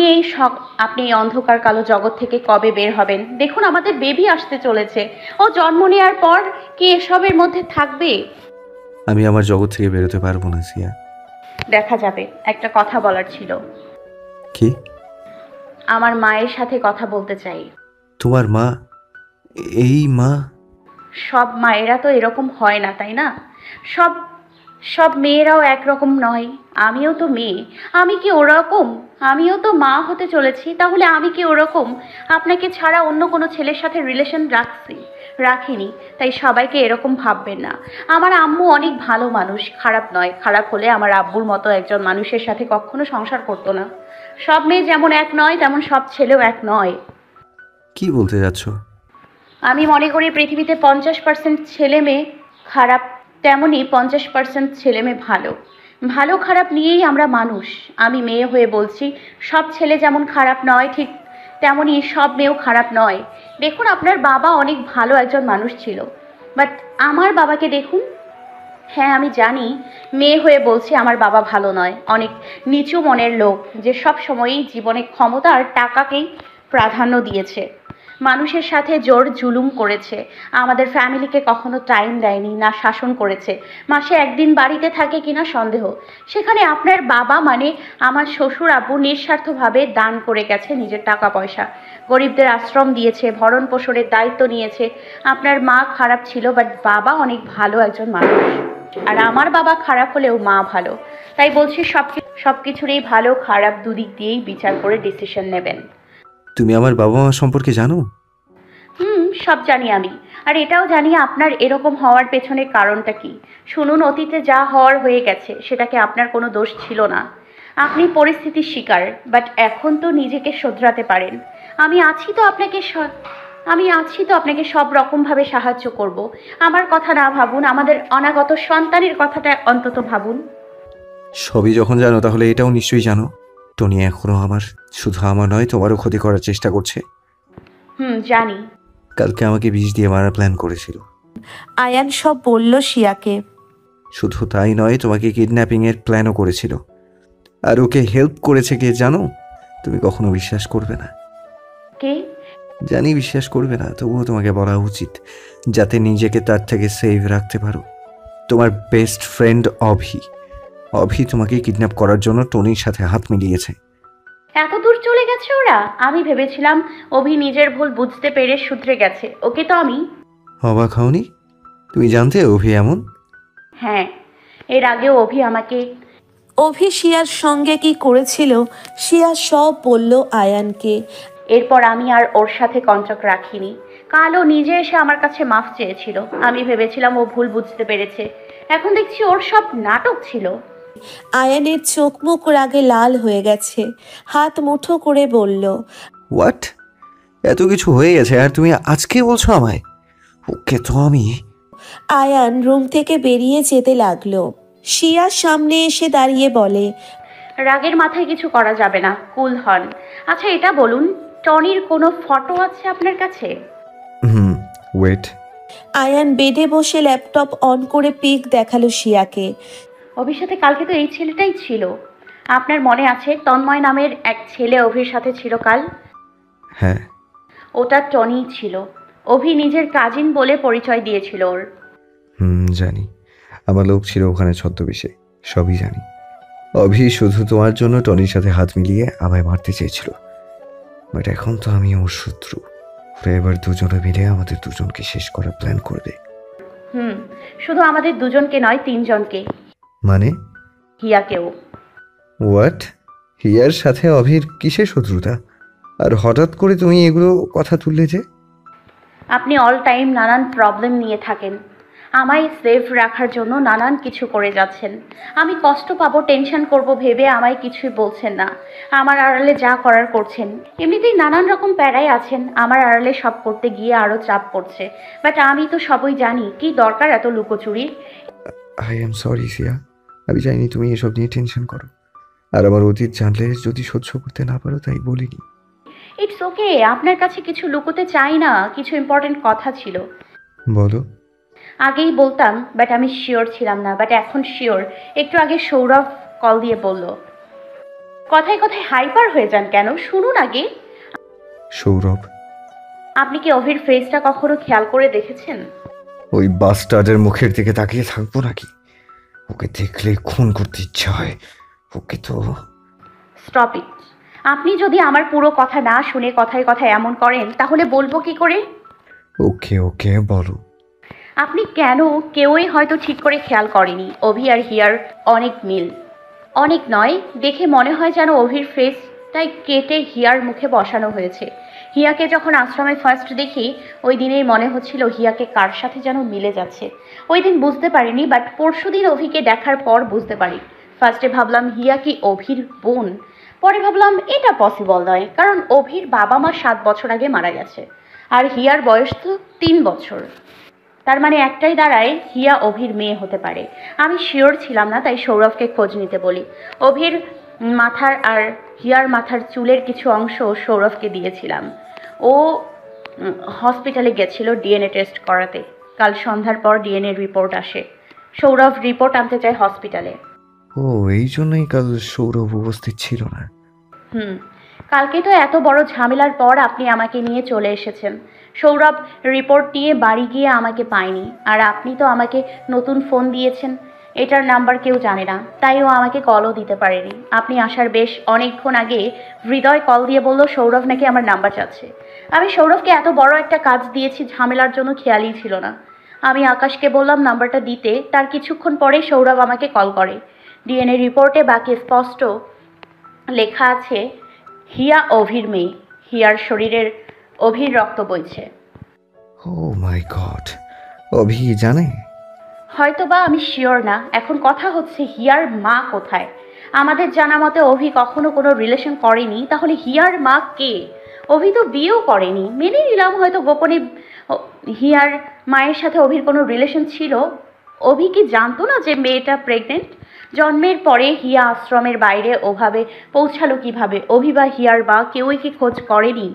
এই অন্ধকার কালো জগৎ থেকে কবে বের হবেন? দেখুন আমাদের বেবি আসতে চলেছে, ও জন্ম নেওয়ার পর কি এসবের মধ্যে থাকবে? আমি আমার জগৎ থেকে বেরোতে পারবো না সিয়া। দেখা যাবে। একটা কথা বলার ছিল। কি? আমার মায়ের সাথে কথা বলতে চাই। তোমার মা? এই মা? সব মায়েরা তো এরকম হয় না, তাই না? সব মেয়েরাও একরকম নয়। আমিও তো মেয়ে, আমি কি ওরকম? আমিও তো মা হতে চলেছি, তাহলে আমি কি ওরকম? আপনাকে ছাড়া অন্য কোনো ছেলের সাথে রিলেশন রাখিনি, তাই সবাইকে এরকম ভাববেন না। আমার আম্মু অনেক ভালো মানুষ, খারাপ নয়। খারাপ হলে আমার আব্বুর মতো একজন মানুষের সাথে কখনো সংসার করতো না। সব মেয়ে যেমন এক নয়, তেমন সব ছেলেও এক নয়। কি বলতে যাচ্ছ? আমি মনে করি পৃথিবীতে 50% ছেলে মেয়ে খারাপ, তেমনই 50% ছেলে মেয়ে ভালো। ভালো খারাপ নিয়েই আমরা মানুষ। আমি মেয়ে হয়ে বলছি, সব ছেলে যেমন খারাপ নয়, ঠিক তেমনই সব মেয়েও খারাপ নয়। দেখুন আপনার বাবা অনেক ভালো একজন মানুষ ছিল, বাট আমার বাবাকে দেখুন। হ্যাঁ আমি জানি, মেয়ে হয়ে বলছি আমার বাবা ভালো নয়, অনেক নিচু মনের লোক, যে সব সময়ই জীবনে ক্ষমতা আর টাকাকেই প্রাধান্য দিয়েছে। মানুষের সাথে জোর জুলুম করেছে, আমাদের ফ্যামিলিকে কখনো টাইম দেয়নি, না শাসন করেছে। মাসে একদিন বাড়িতে থাকে কিনা সন্দেহ। সেখানে আপনার বাবা মানে আমার শ্বশুর আব্বু নিঃস্বার্থভাবে দান করে গেছে নিজের টাকা পয়সা, গরিবদের আশ্রম দিয়েছে, ভরণ পোষণের দায়িত্ব নিয়েছে। আপনার মা খারাপ ছিল, বাট বাবা অনেক ভালো একজন মানুষ। আর আমার বাবা খারাপ হলেও মা ভালো। তাই বলছি সব কিছুরই ভালো খারাপ দুদিক দিয়েই বিচার করে ডিসিশন নেবেন। তুমি আমার বাবা মা সম্পর্কে জানো? সব জানি আমি, আর এটাও জানি আপনার এরকম হওয়ার পেছনের কারণটা কি। শুনুন, অতীতে যা হওয়ার হয়ে গেছে, সেটাকে আপনার কোনো দোষ ছিল না। আপনি পরিস্থিতির শিকার, বাট এখন তো নিজেকে শোধরাতে পারেন। আমি আছি তো আপনাকে সব রকমভাবে সাহায্য করব। আমার কথা না ভাবুন, আমাদের অনাগত সন্তানের কথাটা অন্তত ভাবুন। সবই যখন জানো, তাহলে এটাও নিশ্চয়ই জানো টনি এখনো আমার, শুধু আমার নয়, তোমারও ক্ষতি করার চেষ্টা করছে। জানি। কালকে আমাকে বিষ দিয়ে মারার প্ল্যান করেছিল। আয়ান সব বলল শিয়াকে। শুধু তাই নয়, তোমাকে কিডন্যাপিং এর প্ল্যানও করেছিল। আর ওকে হেল্প করেছে কে জানো? তুমি কখনো বিশ্বাস করবে না। কে? জানি বিশ্বাস করবে না, তবুও তোমাকে বলা উচিত, যাতে নিজেকে তার থেকে সেভ রাখতে পারো। তোমার বেস্ট ফ্রেন্ড অভি তোমাকে কিডন্যাপ করার জন্য টনির সাথে হাত মিলিয়েছে। এত দূর চলে গেছে ওরা? আমি ভেবেছিলাম অভি নিজের ভুল বুঝতে পেরে শুধরে গেছে। ওকে তো আমি। অবাক হওনি? তুমি জানতে অভি এমন? হ্যাঁ, এর আগেও অভি আমাকে। অভি শিয়ার সঙ্গে কি করেছিল শিয়া সব বলল আয়ানকে। এরপর আমি আর ওর সাথে কন্ট্যাক্ট রাখিনি। কালও নিজে এসে আমার কাছে মাফ চেয়েছিল। আমি ভেবেছিলাম ও ভুল বুঝতে পেরেছে, এখন দেখছি ওর সব নাটক ছিল। আয়ানের চোখ মুখ রাগে লাল হয়ে গেছে, হাত মুঠো করে বলল, হোয়াট? এত কিছু হয়ে গেছে আর তুমি আজকে বলছো আমায়? ওকে তো আমি। আয়ান রুম থেকে বেরিয়ে যেতে লাগলো। শিয়ার সামনে এসে দাঁড়িয়ে বলে, রাগের মাথায় কিছু করা যাবে না, কুল হন। আচ্ছা এটা বলুন, টনির কোনো ফটো আছে আপনার কাছে? ওয়েট। আয়ান বেডে বসে ল্যাপটপ অন করে পিক দেখালো শিয়াকে। অভির সাথে কালকে তো এই ছেলেটাই ছিল। আপনার মনে আছে তন্ময় নামের এক ছেলে অভির সাথে ছিল কাল? হ্যাঁ। ওটা টনি ছিল। অভি নিজের কাজিন বলে পরিচয় দিয়েছিল ওর। জানি, আমার লোক ছিল ওখানে ছদ্মবেশে, সবই জানি। অভি শুধু তোমার জন্য টনির সাথে হাত মিলিয়ে আমায় মারতে চেয়েছিল, বাট এখন তো আমি ওর শত্রু। ওরা এবার দুজনে মিলে আমাদের দুজনকে শেষ করার প্ল্যান করবে। শুধু আমাদের দুজনকে নয়, 3 জনকে। মানে? হিয়াকেও। হোয়াট? হিয়ার সাথে অভির কিসের শত্রুতা? আর হঠাৎ করে তুমি এগুলো কথা তুললে যে? আপনি অল টাইম নানান প্রবলেম নিয়ে থাকেন, আমায় সেফ রাখার জন্য নানান কিছু করে যাচ্ছেন। আমি কষ্ট পাবো, টেনশন করব ভেবে আমায় কিছুই বলছেন না। আমার আড়ালে যা করার করছেন। এমনিতেই নানান রকম প্যারায় আছেন, আমার আড়ালে সব করতে গিয়ে আরও চাপ পড়ছে। বাট আমি তো সবই জানি, কি দরকার এত লুকোচুরির? আই এম সরি সিয়া, আমি জানি তুমি এসব নিয়ে টেনশন করো, আর আমার অতীত জানলে যদি সহ্য করতে না পারো তাই বলিনি। ইটস ওকে, আপনার কাছে কিছু লুকোতে চাই না, কিছু ইম্পর্টেন্ট কথা ছিল। বলো। আগেই বলতাম, বাট আমি শিওর ছিলাম না, বাট এখন শিওর। একটু আগে সৌরভ কল দিয়ে বলল। কথায় কথায় হাইপার হয়ে যান কেন? শুনুন আগে। সৌরভ? আপনি কি অভির ফেসটা কখনো খেয়াল করে দেখেছেন? ওই বাস্টার্ডের মুখের দিকে তাকিয়ে থাকবো নাকি? ওকে দেখলে খুন করতে ইচ্ছা হয়। ওকে তো। Stop it. আপনি যদি আমার পুরো কথা না শুনে কথায় কথায় এমন করেন তাহলে বলবো কি করে? ওকে ওকে বলো। আপনি কেন, কেউই হয়তো ঠিক করে খেয়াল করেনি, অভি আর হিয়ার অনেক মিল। অনেক নয়, দেখে মনে হয় যেন অভির ফেসটাই কেটে হিয়ার মুখে বসানো হয়েছে। হিয়াকে যখন আশ্রমে ফার্স্ট দেখি ওই দিনেই মনে হচ্ছিল হিয়াকে কার সাথে যেন মিলে যাচ্ছে। ওই দিন বুঝতে পারিনি, বাট পরশুদিন অভিকে দেখার পর বুঝতে পারি। ফার্স্টে ভাবলাম হিয়া কি অভির বোন, পরে ভাবলাম এটা পসিবল নয়, কারণ অভির বাবা মা 7 বছর আগে মারা গেছে আর হিয়ার বয়স তো 3 বছর। তার মানে একটাই দাঁড়ায় হিয়া অভির মেয়ে হতে পারে। আমি শিওর ছিলাম না, তাই সৌরভকে খোঁজ নিতে বলি। অভির মাথার আর হিয়ার মাথার চুলের কিছু অংশ সৌরভকে দিয়েছিলাম। ও হসপিটালে গেছিল ডিএনএ টেস্ট করাতে। কাল সন্ধ্যার পর ডিএনএ রিপোর্ট আসে। সৌরভ রিপোর্ট আনতে চায় হসপিটালে। ও, এই জন্যই কাল সৌরভ উপস্থিত ছিল না। কালকে তো এত বড় ঝামেলার পর আপনি আমাকে নিয়ে চলে এসেছেন। সৌরভ রিপোর্ট নিয়ে বাড়ি গিয়ে আমাকে পায়নি, আর আপনি তো আমাকে নতুন ফোন দিয়েছেন, এটার নাম্বার কেউ জানে না, তাই ও আমাকে কলও দিতে পারেনি। আপনি আসার বেশ অনেকক্ষণ আগে হৃদয় কল দিয়ে বলল সৌরভ নাকি আমার নাম্বার চাচ্ছে। আমি সৌরভকে এত বড় একটা কাজ দিয়েছি, ঝামেলার জন্য খেয়ালই ছিল না। আমি আকাশকে বললাম নাম্বারটা দিতে, তার কিছুক্ষণ পরেই সৌরভ আমাকে কল করে। ডিএনএ রিপোর্টে বাকি স্পষ্ট লেখা আছে হিয়া অভির মেয়ে। হিয়ার শরীরের অভির রক্ত বইছে। ও মাই গড, অভি জানে? হয়তোবা, আমি শিওর না। এখন কথা হচ্ছে হিয়ার মা কোথায়? আমাদের জানা মতে অভি কখনো কোনো রিলেশন করেনি, তাহলে হিয়ার মা কে? অভি তো বিয়েও করেনি। মেনে নিলাম হয়তো গোপনে হিয়ার মায়ের সাথে অভির কোনো রিলেশন ছিল। অভি কি জানতো না যে মেয়েটা প্রেগনেন্ট? জন্মের পরে হিয়া আশ্রমের বাইরে ওভাবে পৌঁছালো কিভাবে? অভি বা হিয়ার বা কেউই কি খোঁজ করেনি?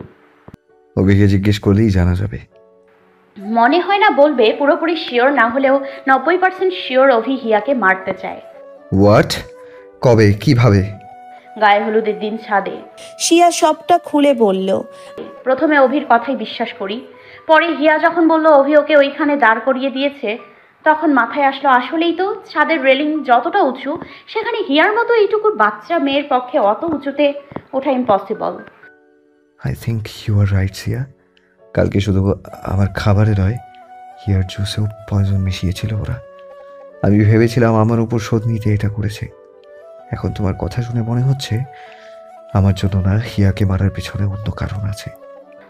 অভিকে জিজ্ঞেস করলেই জানা যাবে। মনে হয় না বলবে। পুরোপুরি শিওর না হলেও 90% শিওর অভি হিয়াকে মারতে চায়। হোয়াট? কবে? কিভাবে? গায়ে হলুদের দিন ছাদে। শিয়া সবটা খুলে বলল। প্রথমে অভির কথাই বিশ্বাস করি, পরে হিয়া যখন বলল অভি ওকে ওইখানে দাঁড় করিয়ে দিয়েছে, তখন মাথায় আসলো আসলেই তো ছাদের রেলিং যতটা উঁচু, সেখানে হিয়ার মতো এইটুকু বাচ্চা মেয়ের পক্ষে অত উঁচুতে ওঠা impossible. I think you are right Siya. কালকে শুধু আমার খাবারে নয়, হিয়ার জুসেও পয়জন মিশিয়েছিল ওরা। আমি ভেবেছিলাম আমার উপর শোধ নিতে এটা করেছে। এখন তোমার কথা শুনে মনে হচ্ছে আমার জন্য না, হিয়াকে মারার পেছনে অন্য কারণ আছে।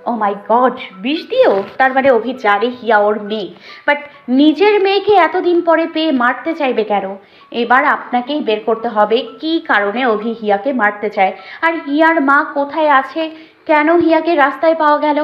ও মাই গড, বিষ দিয়েও? তার মানে অভি জানে হিয়া ওর মেয়ে, বাট নিজের মেয়েকে এতদিন পরে পেয়ে মারতে চাইবে কেন? এবার আপনাকেই বের করতে হবে কি কারণে অভি হিয়াকে মারতে চায়, আর হিয়ার মা কোথায় আছে, কেন হিয়াকে রাস্তায় পাওয়া গেল।